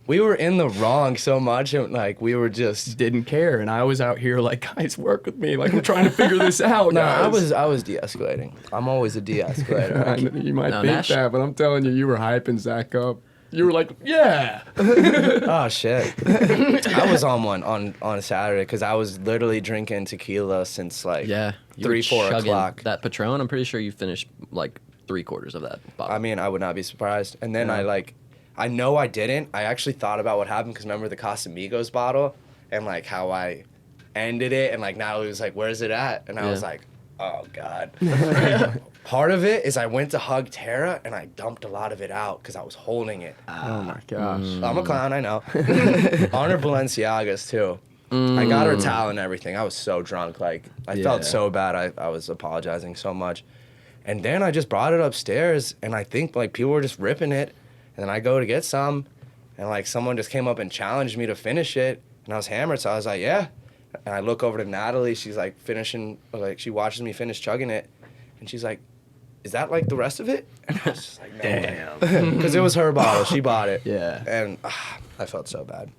we were in the wrong so much, and like we were just. Didn't care, and I was out here like, guys, work with me. Like, we're trying to figure this out. No, guys. I was de-escalating. I'm always a de-escalator. You might No, think Nash- that, but I'm telling you, you were hyping Zach up. You were like, yeah. Oh shit! I was on one on Saturday because I was literally drinking tequila since like Yeah. You 3, were 4 chugging o'clock. That Patron, I'm pretty sure you finished like 3/4 of that bottle. I mean, I would not be surprised. And then I know I didn't. I actually thought about what happened because remember the Casamigos bottle and like how I ended it and like Natalie was like, "Where's it at?" And I was Yeah. like, "Oh God." Part of it is I went to hug Tara and I dumped a lot of it out because I was holding it. Oh my gosh. I'm a clown, I know. On her Balenciagas too. I got her towel and everything. I was so drunk. Like I felt Yeah. so bad. I was apologizing so much. And then I just brought it upstairs and I think like people were just ripping it. And then I go to get some and like someone just came up and challenged me to finish it. And I was hammered, so I was like, yeah. And I look over to Natalie, she's like finishing, like she watches me finish chugging it. And she's like, is that like the rest of it? And I was just like, no. Damn. Because it was her bottle. She bought it. Yeah. And I felt so bad.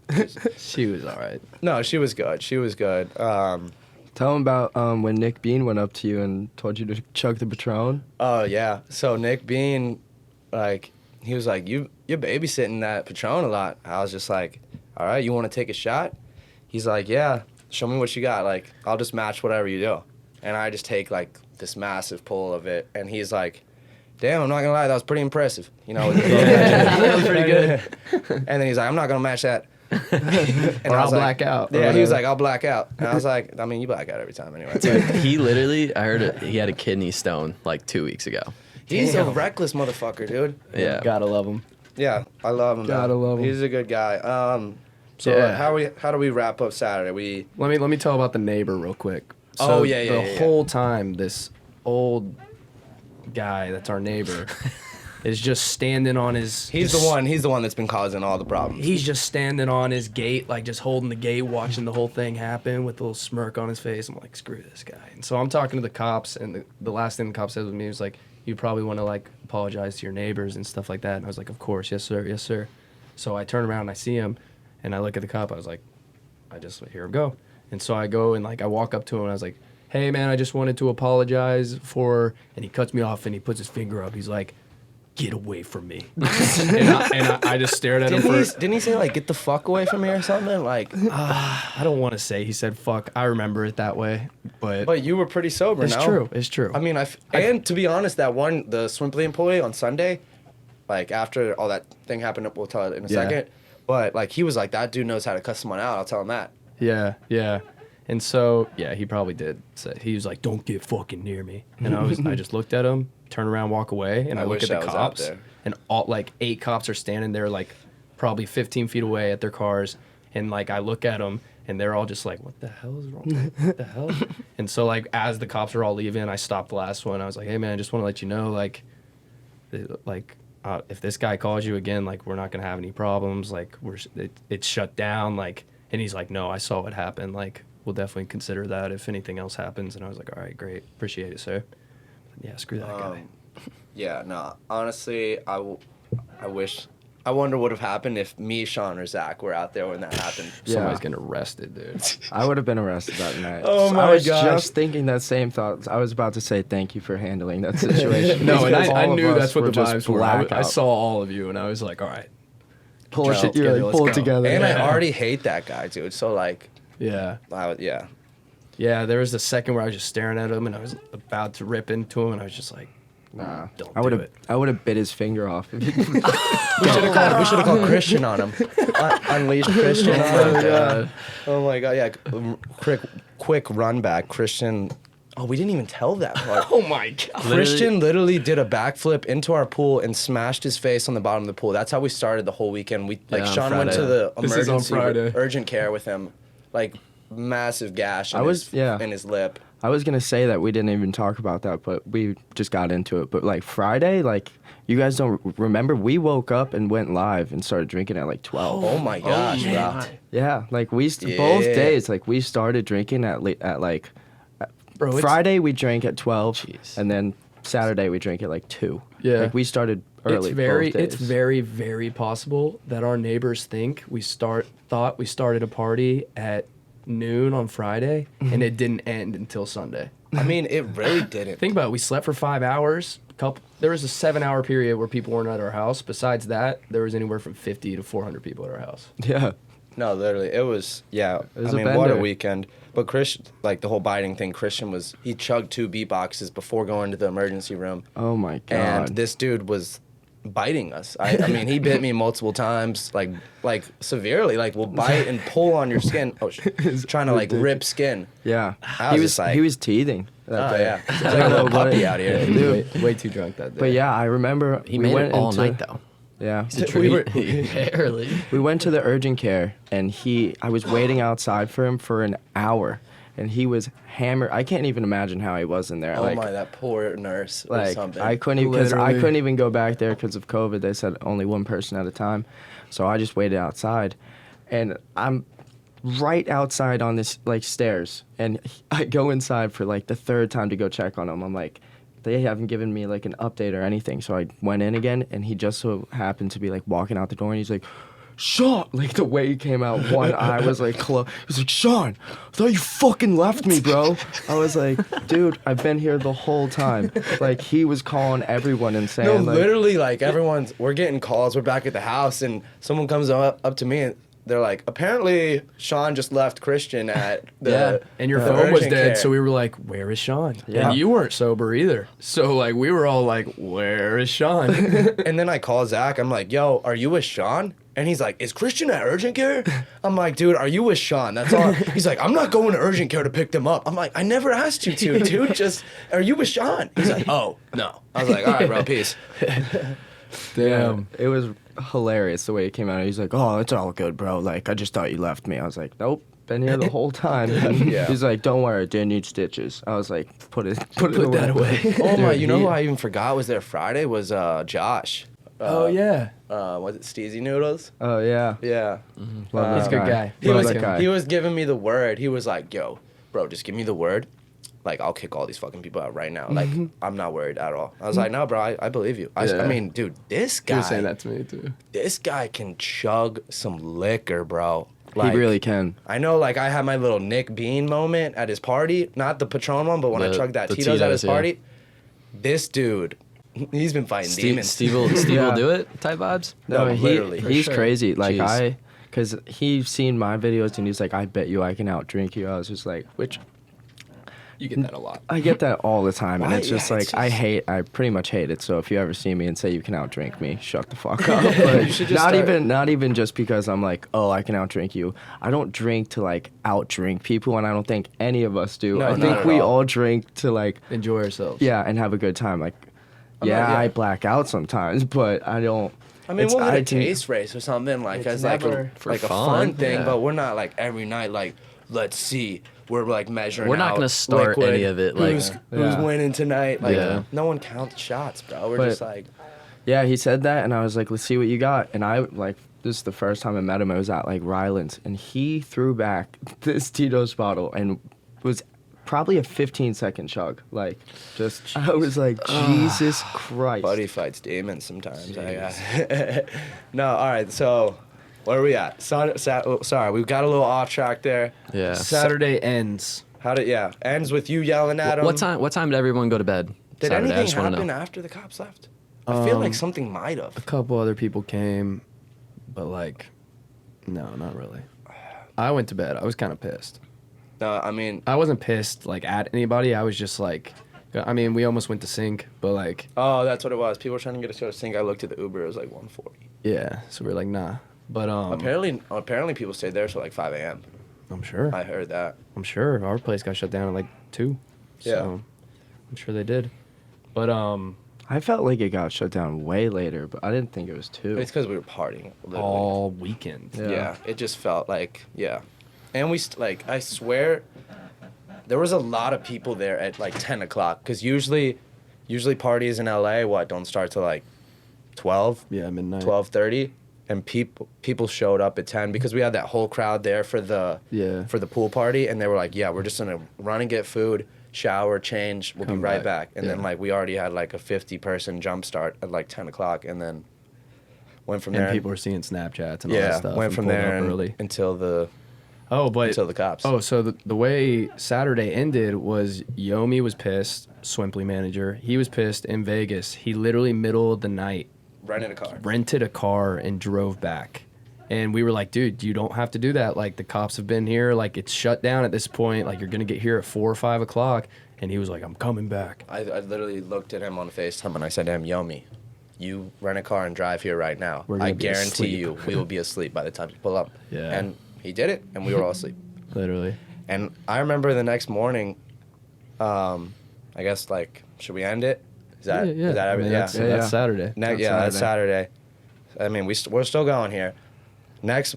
She was all right. No, she was good. She was good. Tell them about when Nick Bean went up to you and told you to chug the Patron. Oh, yeah. So Nick Bean, like, he was like, you're babysitting that Patron a lot. I was just like, all right, you want to take a shot? He's like, yeah, show me what you got. Like, I'll just match whatever you do. And I just take, like, this massive pull of it. And he's like, damn, I'm not going to lie, that was pretty impressive. You know, That was pretty good. And then he's like, I'm not going to match that. And Or I was I'll like- black out. Yeah, he was like, I'll black out. And I was like, I mean, you black out every time anyway. Dude, he literally, I heard he had a kidney stone like 2 weeks ago. He's a reckless motherfucker, dude. Yeah. Gotta love him. Yeah, I love him. Gotta man. love him. He's a good guy. So Yeah. how do we wrap up Saturday? Let me tell about the neighbor real quick. So Oh, yeah, The yeah. whole time, this old guy that's our neighbor is just standing on his. He's the one that's been causing all the problems. He's just standing on his gate, like just holding the gate, watching the whole thing happen with a little smirk on his face. I'm like, screw this guy. And so I'm talking to the cops, and the last thing the cop said with me was like, you probably want to like apologize to your neighbors and stuff like that. And I was like, of course, yes sir, yes sir. So I turn around and I see him, and I look at the cop. I was like, I just hear him go. And so I go and like I walk up to him and I was like, hey man, I just wanted to apologize for, and he cuts me off and he puts his finger up. He's like, get away from me. and I just stared at him Didn't he say like get the fuck away from me or something? Like, I don't want to say he said fuck. I remember it that way, but but you were pretty sober. it's no? true. It's true. I mean, and to be honest, the Swimply employee on Sunday, like after all that thing happened, we'll tell it in a Yeah. second. But like he was like, that dude knows how to cuss someone out. I'll tell him that. yeah. And so, yeah, he probably did say, he was like, don't get fucking near me. And I just looked at him, turn around, walk away, and I look wish at I the was out cops, there. and all like 8 cops are standing there, like probably 15 feet away at their cars, and like I look at them, and they're all just like, what the hell is wrong? What the hell? And so like as the cops are all leaving, I stopped the last one. I was like, hey man, I just want to let you know, like if this guy calls you again, like we're not gonna have any problems. Like it's shut down. Like, and he's like, no, I saw what happened. Like we'll definitely consider that if anything else happens. And I was like, all right, great, appreciate it, sir. But yeah, screw that guy. Yeah, no. Honestly, I wonder what would have happened if me, Sean, or Zach were out there when that happened. Somebody's getting arrested, dude. I would have been arrested that night. Oh my I was gosh. just thinking that same thought. I was about to say thank you for handling that situation. No, and Because I all of knew us that's what the just vibes were. I blackout. saw all of you, and I was like, all right, Pull it, Pull it you're together, like, let's pull it go. together. And Yeah. I already hate that guy, dude. So like, yeah. yeah. Yeah, there was a second where I was just staring at him, and I was about to rip into him, and I was just like, Nah, Don't I would do have. it. I would have bit his finger off. We should have called Christian on him. Unleashed Christian on him. Oh my god, yeah. Quick run back. Christian. Oh, we didn't even tell that part. oh my god. Christian literally did a backflip into our pool and smashed his face on the bottom of the pool. That's how we started the whole weekend. We Yeah, on Sean went to Friday. the This is on emergency Friday. urgent care with him, like massive gash in, in his lip. I was gonna say that we didn't even talk about that, but we just got into it. But like Friday, like you guys don't remember, we woke up and went live and started drinking at like 12. Oh my gosh, bro. Yeah, like both days, like we started drinking at like Bro, Friday we drank at 12, Jeez. and then Saturday we drank at like 2. Yeah. Like we started early. It's very, very possible that our neighbors think thought we started a party at noon on Friday and it didn't end until Sunday. I mean, it really didn't. Think about it. We slept for 5 hours. There was a 7-hour period where people weren't at our house. Besides that, there was anywhere from 50 to 400 people at our house. Yeah. No, literally, it was, yeah. was I a mean, what a bender. weekend. But Christian, like the whole biting thing, Christian he chugged 2 beatboxes before going to the emergency room. Oh my god. And this dude was biting us. I mean, he bit me multiple times, like severely. Like, will bite and pull on your skin. Oh, trying to like rip skin. Yeah. I was just like, he was teething. That oh day. yeah, he's like a little puppy out here. Dude. Way too drunk that day. But yeah, I remember He we made went it all into, night though. Yeah. Barely. We went to the urgent care, and I was waiting outside for him for an hour, and he was hammered. I can't even imagine how he was in there. Oh like, my, that poor nurse or like something. I couldn't because I Literally. couldn't even go back there because of COVID. They said only one person at a time, so I just waited outside, and I'm right outside on this like stairs, and I go inside for like the 3rd time to go check on him. I'm like, they haven't given me like an update or anything, so I went in again, and he just so happened to be like walking out the door, and he's like, Sean, like the way he came out, one eye was like closed. He was like, Sean, I thought you fucking left me, bro. I was like, dude, I've been here the whole time. Like he was calling everyone and saying, No, like, literally, like we're getting calls. We're back at the house, and someone comes up to me, and they're like, apparently Sean just left Christian at the and your the phone was urgent dead, care. so we were like, where is Sean? Yeah. And you weren't sober either. So like we were all like, where is Sean? And then I call Zach. I'm like, yo, are you with Sean? And he's like, is Christian at urgent care? I'm like, dude, are you with Sean? That's all. He's like, I'm not going to urgent care to pick them up. I'm like, I never asked you to, dude. Just, are you with Sean? He's like, oh, no. I was like, all right, bro, peace. Damn. it was hilarious the way it came out. He's like, oh, it's all good, bro. Like, I just thought you left me. I was like, nope, been here the whole time. Yeah. He's like, don't worry, didn't need stitches. I was like, put that away. Oh, my, you know he- who I even forgot was there Friday was Josh. Oh yeah. Was it Steezy Noodles? Oh, yeah. Yeah. Love He's that a good guy. He Love was, that guy. he was giving me the word. He was like, yo, bro, just give me the word. Like, I'll kick all these fucking people out right now. Like, I'm not worried at all. I was like, no, bro, I believe you. I Yeah. mean, dude, this He was guy, saying that to me too. this guy can chug some liquor, bro. He Like, really can. I know, like, I had my little Nick Bean moment at his party. Not the Patron one, but when I The- chugged that the Tito's at his Tito's, yeah. party. This dude, he's been fighting demons. Steve will Yeah. do it type vibes. No, literally. he's sure. crazy. Like, Jeez. because he's seen my videos, and he's like, I bet you I can outdrink you. I was just like, which You get that a lot. I get that all the time, and Why? it's just Yeah, like it's I pretty much hate it. So if you ever see me and say you can outdrink me, shut the fuck up. But You should just start- not even just because I'm like, oh, I can outdrink you. I don't drink to like outdrink people, and I don't think any of us do. No, I not think at we all. all drink to like, Enjoy ourselves. yeah, and have a good time. Like, yeah, yeah. I black out sometimes, but I don't. I mean, it's- we'll hit a can- taste race or something like It's as like never- a For like a fun, fun thing, yeah. but we're not like every night like let's see. We're like measuring. We're not out gonna start liquid, any of it, like- who's Yeah. winning tonight. Like Yeah. no one counts shots, bro. We're But- just like Yeah, he said that, and I was like, let's see what you got. And I, like, this is the first time I met him. I was at, like, Ryland's, and he threw back this Tito's bottle and was probably a 15-second chug. Like, just, I was like, Jesus Christ. buddy fights demons sometimes. I guess. No, all right. So where are we at? Sorry, we got a little off track there. Yeah. Saturday ends. How did ends with you yelling at him? What time did everyone go to bed? Did Saturday? I anything just wanna happen know. after the cops left? I feel like something might A have. couple other people came, but like, no, not really. I went to bed. I was kind of pissed. No, I mean, I wasn't pissed like at anybody. I was just like, I mean, we almost went to sync, but like, oh, that's what it was. People were trying to get us to go to sync. I looked at the Uber. It was like 140. yeah. So we are like, nah. But Apparently people stayed there till like 5 a.m. I'm sure. I heard that. I'm sure our place got shut down at like 2. Yeah. So I'm sure they did. But I felt like it got shut down way later, but I didn't think it was 2. It's because we were partying. Literally. all weekend. Yeah. Yeah. It just felt like, yeah. And I swear, there was a lot of people there at like 10 o'clock. Because usually parties in LA, don't start till like 12? Yeah, midnight. 12:30. And people showed up at 10 because we had that whole crowd there for the pool party. And they were like, yeah, we're just going to run and get food, shower, change. We'll be right back. And then like we already had like a 50-person jump start at like 10 o'clock. And then went from there. And people were seeing Snapchats and all that stuff. Yeah, went from there early. until the cops. Oh, so the way Saturday ended was Yomi was pissed, Swimply manager. He was pissed in Vegas. He literally middle of the night rented a car and drove back. And we were like, dude, you don't have to do that. Like, the cops have been here. Like, it's shut down at this point. Like, you're going to get here at 4 or 5 o'clock. And he was like, I'm coming back. I literally looked at him on FaceTime and I said to him, Yomi, you rent a car and drive here right now. I guarantee you we will be asleep by the time you pull up. Yeah. And he did it, and we were all asleep. Literally. And I remember the next morning, I guess, like, should we end it? Is that everything? That's Saturday. That's Saturday. I mean, we're still going here.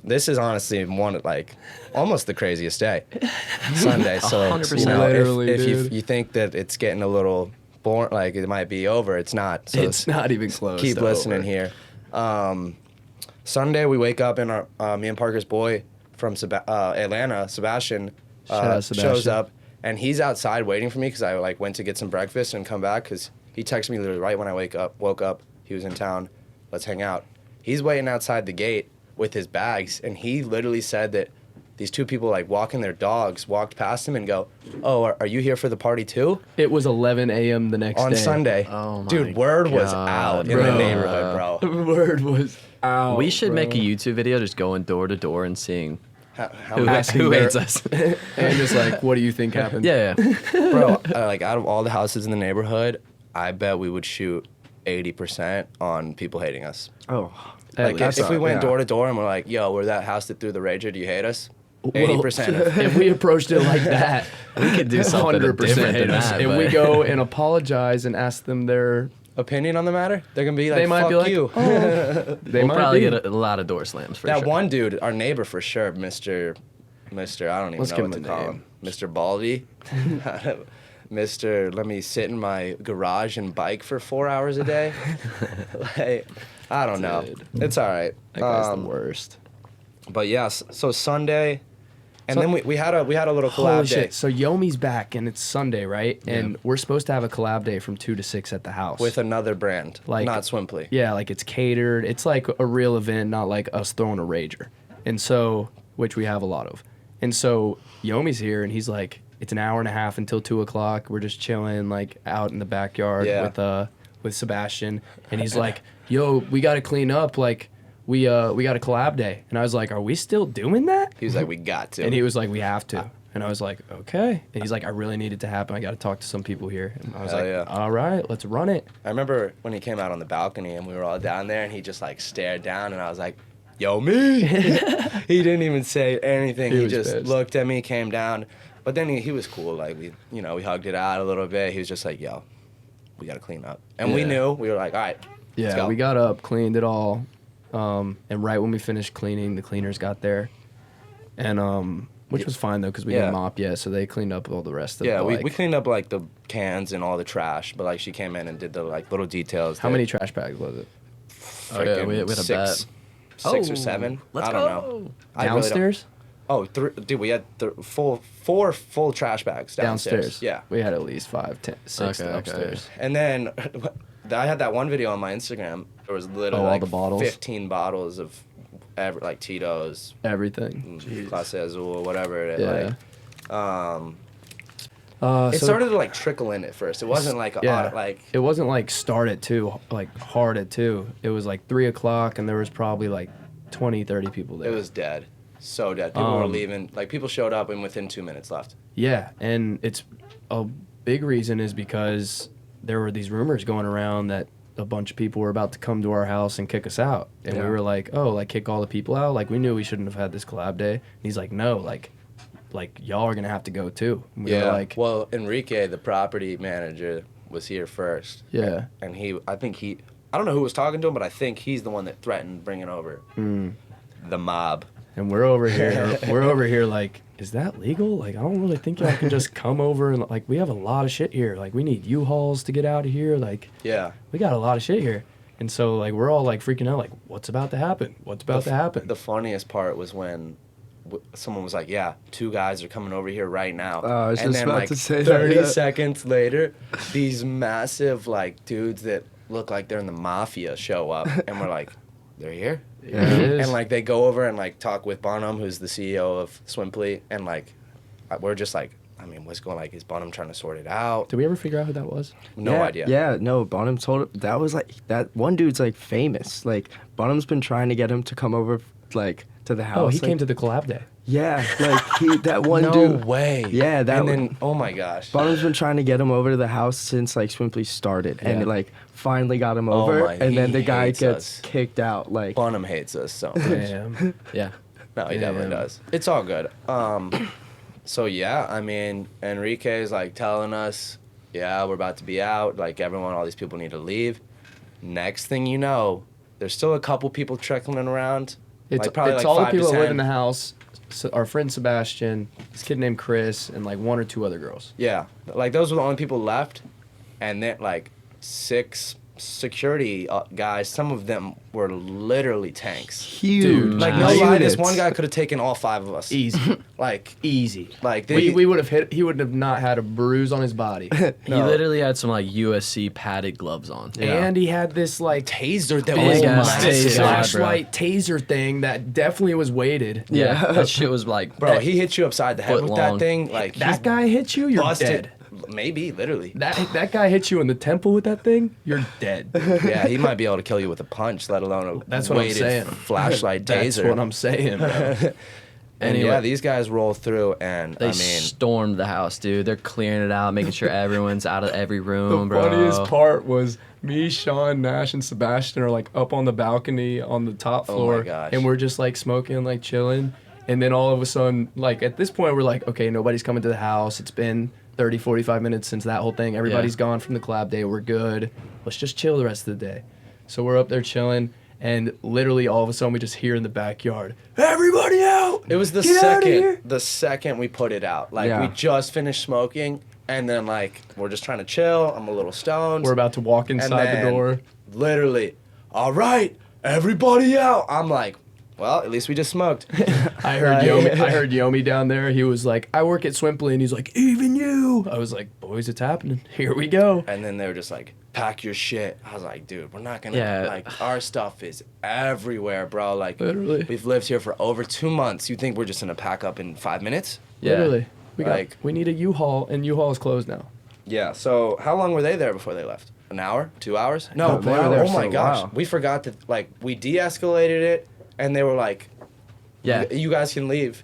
This is honestly almost the craziest day. Sunday. So 100%. If you think that it's getting a little boring, like it might be over, it's not. So it's not even close. Keep listening here. Sunday we wake up and me and Parker's boy from Atlanta, Sebastian, shows up, and he's outside waiting for me because I went to get some breakfast and come back because he texted me literally right when I woke up. He was in town. Let's hang out. He's waiting outside the gate with his bags, and he literally said that these two people walking their dogs walked past him and go, "Oh, are you here for the party too?" It was 11 a.m. the next day. On Sunday. Oh my Dude, word was God, out in the neighborhood, bro. Word was out. We should make a YouTube video just going door to door and seeing How who hates us. And just like, what do you think happened? Yeah. Bro, out of all the houses in the neighborhood, I bet we would shoot 80% on people hating us. Oh, If we went door to door and we're like, yo, we're that house that threw the Rager, do you hate us? 80%. If we approached it like that, We could do something 100% different hate than us. that. And but- we go and apologize and ask them their. Opinion on the matter? They're going to be like, They might fuck be like, you. They We'll might probably be. get a lot of door slams for That sure. one dude, our neighbor for sure, Mr. I don't even Let's know give what him to a call name. him. Mr. Baldy. Mr. Let me sit in my garage and bike for 4 hours a day. I don't know. Dude. It's all right. That guy's the worst. But yes, so Sunday, and then we had a little collab Holy day. shit. So Yomi's back and it's Sunday, right? And we're supposed to have a collab day from 2 to 6 at the house. With another brand, not Swimply. Yeah, like it's catered. It's like a real event, not like us throwing a Rager. And so, which we have a lot of. And so Yomi's here and he's like, it's an hour and a half until 2 o'clock. We're just chilling like out in the backyard with Sebastian. And he's like, yo, we got to clean up. Like we got a collab day. And I was like, are we still doing that? He was like, we got to. And he was like, we have to. And I was like, okay. And he's like, I really need it to happen. I got to talk to some people here. And I was Hell like, yeah. all right, let's run it. I remember when he came out on the balcony and we were all down there and he just stared down and I was like, yo, me. He didn't even say anything. He He was just pissed. looked at me, came down. But then he was cool. Like we hugged it out a little bit. He was just like, yo, we got to clean up. And we Yeah. knew. We were like, all right, let's Yeah, go. we got up, cleaned it all. And right when we finished cleaning, the cleaners got there. And which was fine though, because we Yeah. didn't mop yet, so they cleaned up all the rest of Yeah, the, we cleaned up the cans and all the trash, but she came in and did the little details. How many trash bags was it? Oh, yeah, we had a six, bet. six or seven. Let's I don't go. know. I really don't- Downstairs? Dude, we had four full trash bags downstairs. Yeah. We had at least 5, 10, 6 Okay, okay. upstairs. And then I had that one video on my Instagram. There was literally all the bottles? 15 bottles of Tito's, Everything. Clase Azul, whatever it is. Yeah. It started to trickle in at first. It wasn't It wasn't start at 2, hard at 2. It was 3 o'clock and there was probably 20, 30 people there. it was dead. So dead. People were leaving. People showed up and within 2 minutes left. Yeah, and it's a big reason is because there were these rumors going around that a bunch of people were about to come to our house and kick us out. And we Yeah. were like, oh, kick all the people out? We knew we shouldn't have had this collab day. And he's like, no, y'all are going to have to go too. And we were like, well, Enrique, the property manager, was here first. yeah. And I don't know who was talking to him, but I think he's the one that threatened bringing over the mob. And we're over here like, is that legal? Like, I don't really think y'all can just come over and like, we have a lot of shit here. Like, we need U-Hauls to get out of here. Like, Yeah. we got a lot of shit here. And so like, we're all like freaking out. Like, what's about to happen? What's about to happen? The funniest part was when someone was like, yeah, 2 guys are coming over here right now. I was and just then about like to say that, 30 yeah. seconds later, these massive like dudes that look like they're in the mafia show up, and we're like, they're here? Yeah, it is. And like they go over and like talk with Bonham, who's the CEO of Swimply, and like we're just like, I mean, what's going, like, is Bonham trying to sort it out? Did we ever figure out who that was? No idea. Yeah, no, Bonham told him that was like that one dude's like famous. Like Bonham's been trying to get him to come over like to the house. Oh, he like, came to the collab day. Yeah, like that one No dude. way. Yeah, that and one- then oh my gosh. Bonham's been trying to get him over to the house since like Swimply started, and Yeah. like finally got him Oh over, my- and then he the guy hates gets us. kicked out. Like Bonham hates us so much. Damn. Yeah. No, he definitely Damn. does. It's all good. So yeah, I mean, Enrique's like telling us, yeah, we're about to be out. Like everyone, all these people need to leave. Next thing you know, there's still a couple people trickling around. It's, like probably it's like all the 5 to people that live 10. in the house. So our friend Sebastian, this kid named Chris, and like 1 or 2 other girls. Yeah, like those were the only people left, and then like 6 security guys. Some of them were literally tanks. huge. Dude, Like Wow. no lie, this units. one guy could have taken all 5 of us. Easy. Like Easy. Like they, We would have hit. He would have not had a bruise on his body. He literally had some like USC padded gloves on. And he had this like taser that Big was ass massive. taser. flashlight taser thing that definitely was weighted. Yeah, that shit was like, Bro, he hit you upside the head Foot with long. that thing. Like That he's guy hit you, you're busted. dead. Maybe literally. That guy hit you in the temple with that thing, you're dead. Yeah, he might be able to kill you with a punch, let alone a That's what I'm weighted saying. flashlight That's taser. what I'm saying, bro. And Anyway. yeah, these guys roll through, and they I mean, stormed the house, dude. They're clearing it out, making sure everyone's out of every room, The bro. funniest part was me, Sean, Nash, and Sebastian are like up on the balcony on the top Oh my floor, gosh. and we're just like smoking, like chilling. And then all of a sudden, like at this point, we're like, okay, nobody's coming to the house. It's been 30, 45 minutes since that whole thing. Everybody's gone from the collab day. We're good. Let's just chill the rest of the day. So we're up there chilling, and literally all of a sudden we just hear in the backyard, everybody out! it was the Get outta here!" second we put it out. Like Yeah. we just finished smoking, and then like we're just trying to chill. I'm a little stoned. We're about to walk and inside the then, door. Literally, all right, everybody out. I'm like, well, at least we just smoked. I heard Yomi down there. He was like, I work at Swimply, and he's like, even you. I was like, boys, it's happening. Here we go. And then they were just like, pack your shit. I was like, dude, we're not gonna, Yeah. like, our stuff is everywhere, bro. Like, Literally. we've lived here for over 2 months. You think we're just gonna pack up in 5 minutes? Yeah. Literally. Like- We need a U-Haul, and U-Haul is closed now. Yeah, so how long were they there before they left? An hour? 2 hours? No, No, they were there oh for my a gosh. while. We forgot that, like, we de-escalated it, and they were like, Yeah. you guys can leave.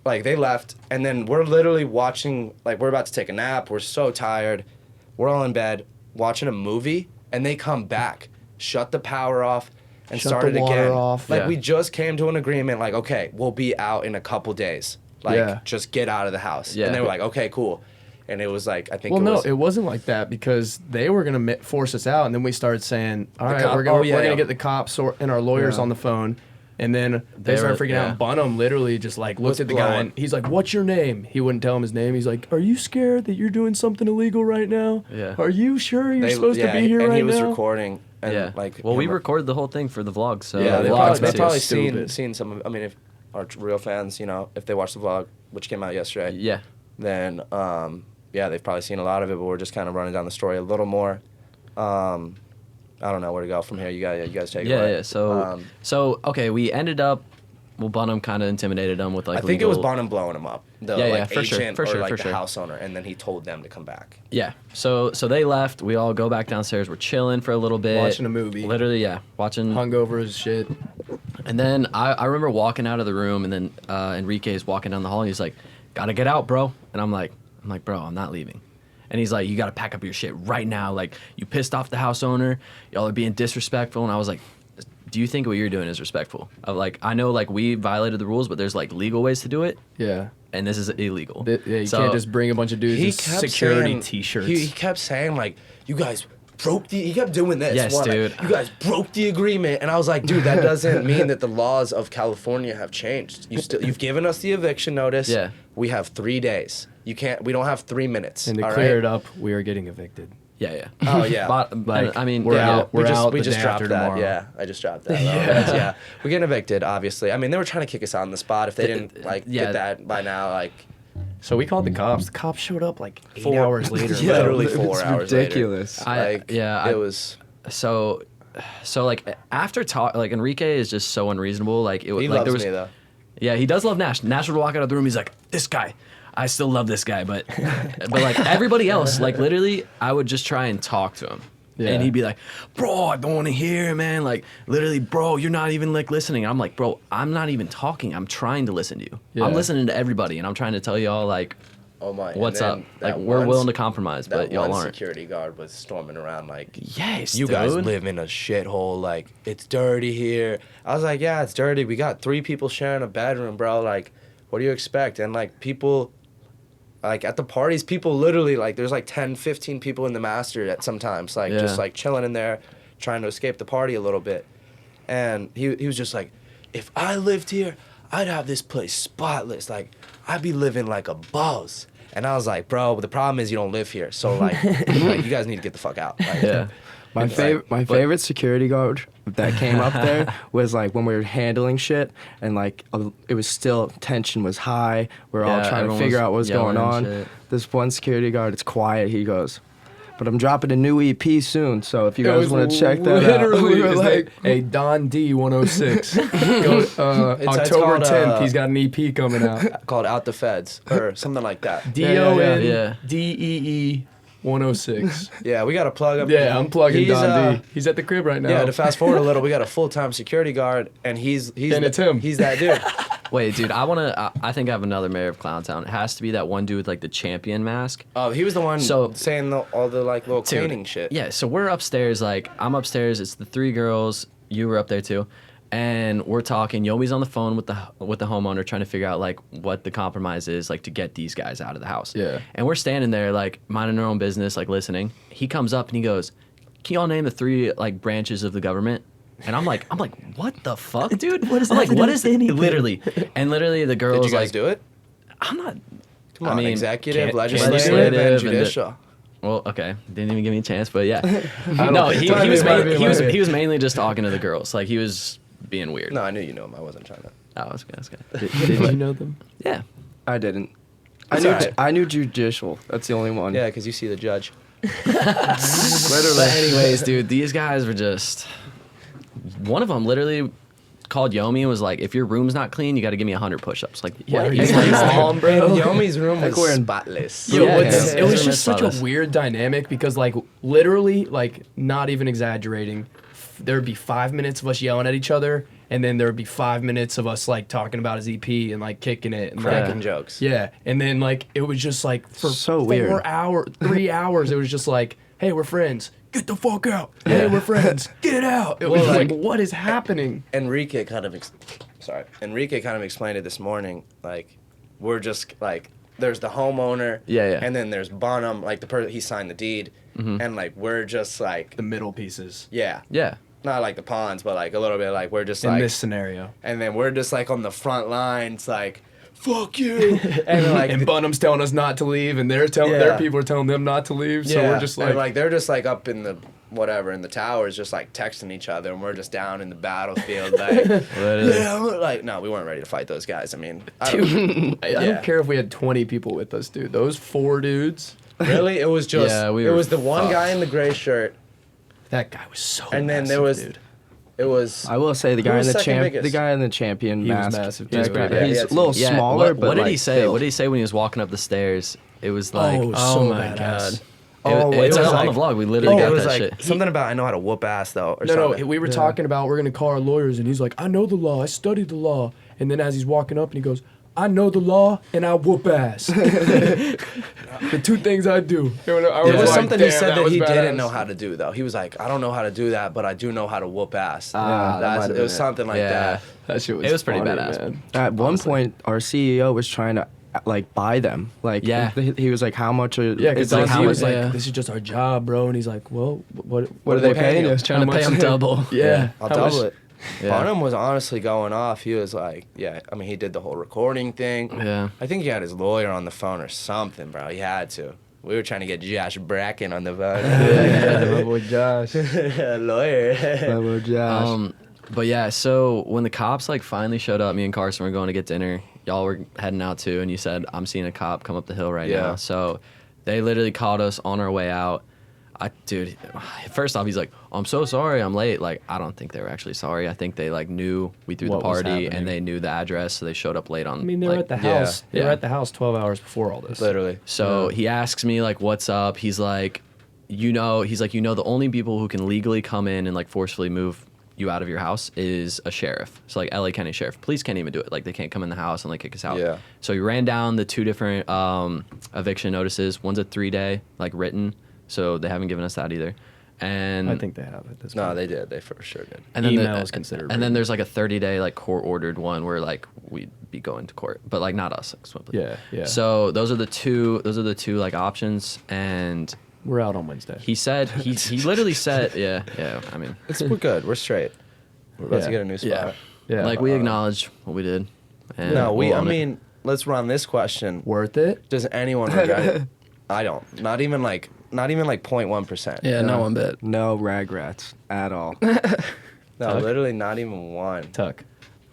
Like, they left, and then we're literally watching, like, we're about to take a nap. We're so tired. We're all in bed watching a movie, and they come back, shut the power off, and Shut start the it water again. off. Like, Yeah. we just came to an agreement, like, okay, we'll be out in a couple days. Like, Yeah. just get out of the house. Yeah. And they were like, okay, cool. And it was like, I think Well, it no, was... it wasn't like that because they were gonna force us out, and then we started saying, "All right, cop- we're gonna oh, yeah, we're gonna yeah. get the cops and our lawyers Yeah. on the phone." And then they They started were- freaking yeah. out. Bunham literally just like looked Was at the guy blowing. and he's like, "What's your name?" He wouldn't tell him his name. He's like, "Are you scared that you're doing something illegal right now? Yeah. Are you sure you're They- supposed to be here and right he was now?" recording. And Yeah. like, Well, we him- recorded the whole thing for the vlog, so Yeah, the they vlog's probably, about they to- probably stupid. seen some of. I mean, if our real fans, you know, if they watch the vlog, which came out yesterday, Yeah. then yeah, they've probably seen a lot of it. But we're just kind of running down the story a little more. I don't know where to go from here. You guys take it Yeah, away. yeah. So okay, we ended up. Well, Bonham kind of intimidated him with like. I think it was legal- Bonham blowing him up. The Yeah, yeah, like for sure, agent for or sure, like for the sure. house owner, and then he told them to come back. Yeah. So they left. We all go back downstairs. We're chilling for a little bit. Watching a movie. Literally, yeah. Watching. Hungover as shit. And then I remember walking out of the room, and then Enrique's walking down the hall, and he's like, "Gotta get out, bro." And I'm like, "Bro, I'm not leaving." And he's like, "You gotta pack up your shit right now. Like, you pissed off the house owner. Y'all are being disrespectful." And I was like, "Do you think what you're doing is respectful?" Of like, I know like we violated the rules, but there's like legal ways to do it, Yeah. and this is illegal. Yeah, you So- can't just bring a bunch of dudes in security saying, T-shirts. He kept saying like, "You guys he kept doing this. Yes, dude. You guys broke the agreement. And I was like, dude, that doesn't mean that the laws of California have changed. You've given us the eviction notice. Yeah. We have 3 days. We don't have 3 minutes. And to all clear right? it up, we are getting evicted. Yeah. Oh, yeah. Like, I mean, we're yeah. out. We're out. We the just day dropped after that. tomorrow. Yeah, I just dropped that. Yeah. We're getting evicted, obviously. I mean, they were trying to kick us out on the spot. If they didn't get that by now, like So we called the cops. The cops showed up like 8 4 hours later. Literally It's 4 hours ridiculous. later. It was. So like after talk, like Enrique is just so unreasonable. Like it was He like loves there was, me though. Yeah, he does love Nash. Nash would walk out of the room. He's like, this guy, I still love this guy, but like everybody else, like literally, I would just try and talk to him. Yeah. And he'd be like, bro, I don't want to hear, man. Like, literally, bro, you're not even like listening. I'm like, bro, I'm not even talking. I'm trying to listen to you. Yeah. I'm listening to everybody, and I'm trying to tell y'all like, Oh my. what's and up? then Like, that we're one willing to compromise, That but y'all one aren't. security guard was storming around like, Yes, you guys dude. live in a shithole. Like, it's dirty here. I was like, yeah, it's dirty. We got 3 people sharing a bedroom, bro. Like, what do you expect? And like people, like at the parties, people literally like there's like 10, 15 people in the master at sometimes, like Yeah. just like chilling in there, trying to escape the party a little bit. And he was just like, if I lived here, I'd have this place spotless. Like, I'd be living like a boss. And I was like, bro, the problem is you don't live here. So like, like you guys need to get the fuck out. Like, Yeah. My favorite security guard that came up there was like when we were handling shit and like it was still tension was high. We're all Yeah, trying to everyone figure was out what's yelling going and on. shit. This one security guard, it's quiet. He goes, "But I'm dropping a new EP soon, so if you guys want to check that out." We were like, "Hey, Don D 106, October called, 10th, he's got an EP coming out. called Out the Feds or something like that. Yeah. DONDEE 106. Yeah, we got to plug him. Yeah, I'm plugging He's, Don D. He's at the crib right now. Yeah, to fast forward a little, we got a full-time security guard, and he's And it's him. He's that dude. Wait, dude, I think I have another mayor of Clowntown. It has to be that one dude with like the champion mask. Oh, he was the one So- saying all the like little Dude, cleaning shit. Yeah, so we're upstairs, like, I'm upstairs, it's the 3 girls, you were up there too, and we're talking, Yomi's on the phone with the homeowner trying to figure out, like, what the compromise is, like, to get these guys out of the house. Yeah. And we're standing there, like, minding our own business, like, listening. He comes up and he goes, can y'all name the 3, like, branches of the government? And I'm like, what the fuck, dude? What is that? Like, what is it? Literally. And literally the girl Did was you guys like, do it? I'm not, Come on, I mean, executive, can't- legislative, legislative and and judicial. well, okay, didn't even give me a chance, but yeah. don't No, think he so. was Might be, mainly, might be. he was mainly just talking to the girls. Like, he was being weird. No, I knew you knew him. I wasn't trying to. Oh, that's good. That's good. Did you know them? Yeah. I didn't. It's alright. I knew judicial. That's the only one. Yeah, because you see the judge. But anyways, dude, these guys were just. One of them literally called Yomi and was like, "If your room's not clean, you got to give me 100 push-ups." Like, Yeah, what? are you He's like, mom, bro? Yomi's room Like was we're in- spotless. Yo, Yeah, what's- yeah. it was It's just such a spotless. weird dynamic because, like, literally, like, not even exaggerating, there'd be 5 minutes of us yelling at each other, and then there'd be 5 minutes of us, like, talking about his EP and, like, kicking it. And, Cracking like, jokes. yeah, and then, like, it was just, like, for So weird. 3 hours, it was just like, hey, we're friends. Get the fuck out. Hey, we're friends. Get out. It was Well, like, like- what is happening? Enrique kind of explained it this morning. Like, we're just like, there's the homeowner. Yeah, yeah. And then there's Bonham, like the person he signed the deed, and like we're just like, The middle pieces yeah, yeah. not like the pawns, but like a little bit like we're just in like, this scenario. and then we're just like on the front lines, like, fuck you, and then, like And Bunham's telling us not to leave, and they're telling Yeah. their people are telling them not to leave. So we're just and, like they're just like up in the whatever in the towers, just like texting each other, and we're just down in the battlefield, like, yeah, I'm like, no, we weren't ready to fight those guys. I mean, I don't, I Yeah. don't care if we had 20 people with us, dude. Those 4 dudes, really, it was just, Yeah, we it were was the one fucked. guy in the gray shirt, that guy was so and then there massive, was, dude. it was, I will say the Who guy in was the second biggest? the guy in the champion He was mask. massive, that too. guy- Yeah, he's yeah, a little Yeah, smaller, what, but what did like, he say? still. What did he say when he was walking up the stairs? It was like, Oh, oh, so my badass. god. Oh, it's it was on like- the vlog. We literally it got was that like shit. something about I know how to whoop ass though, or No, something. we were talking about we're gonna call our lawyers, and he's like, I know the law, I studied the law. And then as he's walking up, and he goes, I know the law, and I whoop ass. The 2 things I do. I It was was like, something he "Damn, said that was he didn't badass." know how to do though. He was like, I don't know how to do that, but I do know how to whoop ass. that might have It been was it. something like Yeah. that. That shit was It was pretty funny, badass. man. At one point, our CEO was trying to like buy them. Like Yeah. he was like, how much are Yeah, because it's like, he was like, yeah. this is just our job, bro. And he's like, well, what are they paying you? Trying to pay him double. Yeah. I'll How double much- it. Yeah. Barnum was honestly going off. He was like, yeah, I mean, he did the whole recording thing. Yeah. I think he had his lawyer on the phone or something, bro. He had to. We were trying to get Josh Bracken on the phone. Yeah, my boy Josh. Lawyer. Level Josh. But yeah, so when the cops like finally showed up, me and Carson were going to get dinner. Y'all were heading out too, and you said, I'm seeing a cop come up the hill right Yeah. now. So they literally called us on our way out. Dude, first off, he's like, I'm so sorry, I'm late. Like, I don't think they were actually sorry. I think they like knew we threw What the was party happening. and they knew the address, so they showed up late on. I mean, they were like, at the yeah. house. They were Yeah. at the house 12 hours before all this. Literally. So he asks me like, "What's up?" He's like, the only people who can legally come in and like forcefully move you out of your house is a sheriff. So like LA County Sheriff, police can't even do it. Like they can't come in the house and like kick us out. Yeah. So he ran down the 2 different eviction notices. One's a 3-day like written, so they haven't given us that either. And I think they have it. No, they did. They for sure did. and then email is considered And then written. there's like a 30-day like court ordered one where like we'd be going to court, but like not us. Like, Swiftly. Yeah, yeah. So those are the two like options, and We're out on Wednesday. he said he literally said yeah. I mean We're good. We're straight. We're about to Yeah. get a new spot. Yeah. like we acknowledged what we did. And No, we'll I own it. mean, let's run this question. Worth it? Does anyone regret it? I don't. Not even like 0.1%. Yeah, not one bit. No regrets at all. No, Tuck? literally not even one. Tuck.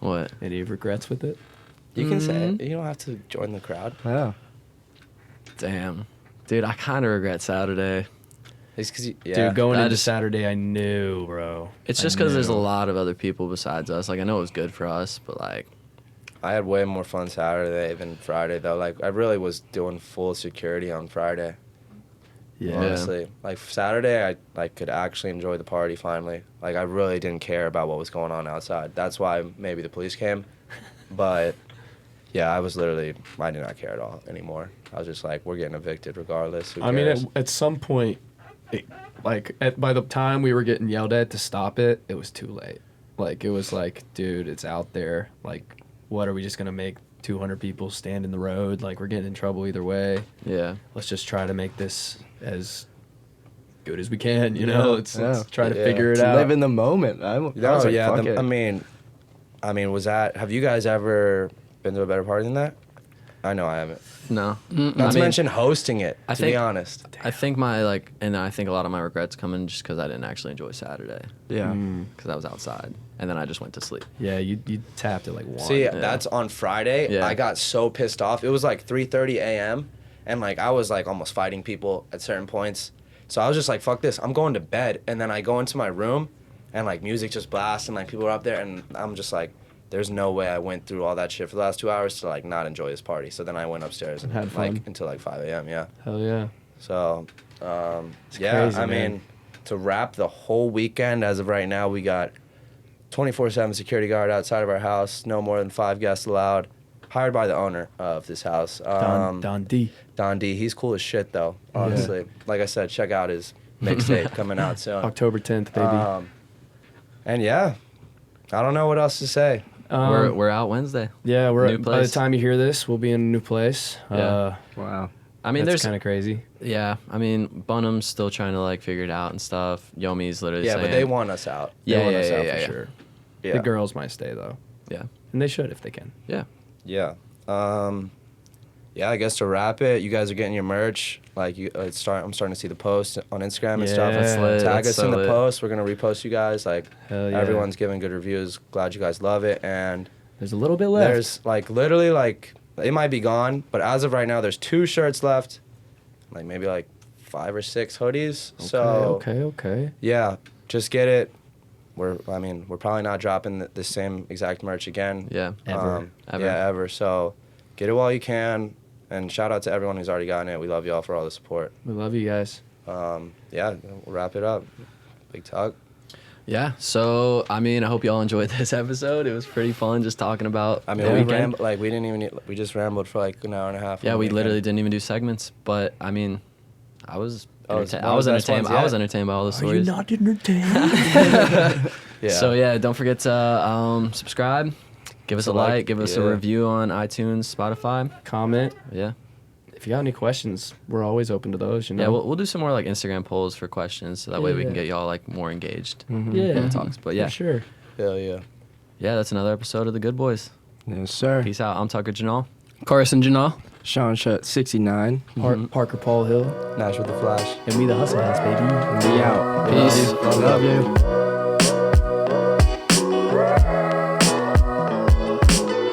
What? Any regrets with it? You can say Mm-hmm. it. You don't have to join the crowd. Yeah. Damn, dude, I kind of regret Saturday. It's because yeah. Dude, going I into just- Saturday, I knew, bro. It's I just because there's a knew. lot of other people besides us. Like I know it was good for us, but like I had way more fun Saturday than Friday though. Like I really was doing full security on Friday. Yeah. Honestly, like Saturday, I like could actually enjoy the party finally. Like I really didn't care about what was going on outside. That's why maybe the police came, but yeah, I did not care at all anymore. I was just like, we're getting evicted regardless. Who I mean, cares? at some point, by the time we were getting yelled at to stop it, it was too late. Like, it was like, dude, it's out there. Like, what are we just going to make 200 people stand in the road? Like, we're getting in trouble either way. yeah. Let's just try to make this as good as we can, you know? Let's try to Yeah. figure it To out. live in the moment. I was No, like, yeah. fuck it. I mean, have you guys ever been to a better party than that? I know I haven't. No. Not to mention hosting it. I To be think- honest. I think and I think a lot of my regrets come in just because I didn't actually enjoy Saturday yeah. because I was outside and then I just went to sleep. Yeah, you tapped it like one. See, that's on Friday. Yeah. I got so pissed off. It was like 3:30 a.m. and like I was like almost fighting people at certain points. So I was just like, fuck this. I'm going to bed. And then I go into my room and like music just blasts and like people are up there and I'm just like, there's no way I went through all that shit for the last 2 hours to like not enjoy this party. So then I went upstairs and Had fun. like until like 5 a.m. Yeah. Hell yeah. So yeah, crazy, I man. mean, to wrap the whole weekend as of right now, we got 24/7 security guard outside of our house, no more than 5 guests allowed, hired by the owner of this house. Don D. Don D. He's cool as shit though, honestly. Like I said, check out his mixtape coming out soon. October 10th, baby. And yeah, I don't know what else to say. We're out Wednesday. Yeah, New by the place. time you hear this, we'll be in a new place. Yeah. Wow. I mean, That's there's kind of crazy. yeah. I mean, Bunham's still trying to like figure it out and stuff. Yomi's literally Yeah, saying, but they want us out. They Yeah, want yeah, us yeah, out yeah, for yeah. sure. Yeah. The girls might stay though, Yeah, and they should if they can. yeah. Yeah. Yeah, I guess to wrap it, you guys are getting your merch. Like I'm starting to see the posts on Instagram and stuff. Yeah. That's lit. Tag That's us in so the lit. post. We're gonna repost you guys. Like Hell yeah. everyone's giving good reviews. Glad you guys love it. And There's a little bit left. there's like literally like it might be gone, but as of right now, there's 2 shirts left. Like maybe like 5 or 6 hoodies. So okay. yeah, just get it. We're probably not dropping the same exact merch again. Yeah. Ever. Ever. Yeah, ever. So get it while you can. And shout out to everyone who's already gotten it. We love y'all for all the support. We love you guys. Yeah, we'll wrap it up. Big talk. Yeah. So I mean, I hope y'all enjoyed this episode. It was pretty fun just talking about. I mean, the we weekend. we just rambled for like an hour and a half. Yeah, on the we weekend. literally didn't even do segments, but I mean, I was Oh, it's entertained. one of the best I ones was yet. entertained by all the stories. entertained? Yeah. So yeah, don't forget to subscribe, Give us So, a like, give us a yeah. review on iTunes, Spotify. Comment. Yeah. If you got any questions, we're always open to those. You know. Yeah, we'll do some more like Instagram polls for questions so that way we can Yeah. get y'all like more engaged Mhm. Yeah. in the talks. But yeah. For sure. Hell yeah. Yeah, that's another episode of The Good Boys. Yes, sir. Peace out. I'm Tucker Janal. Carson Janal. Sean Shutt, 69. Parker Paul Hill. Nash with the Flash. And we the Hustle House, baby. We out. Peace. Love you.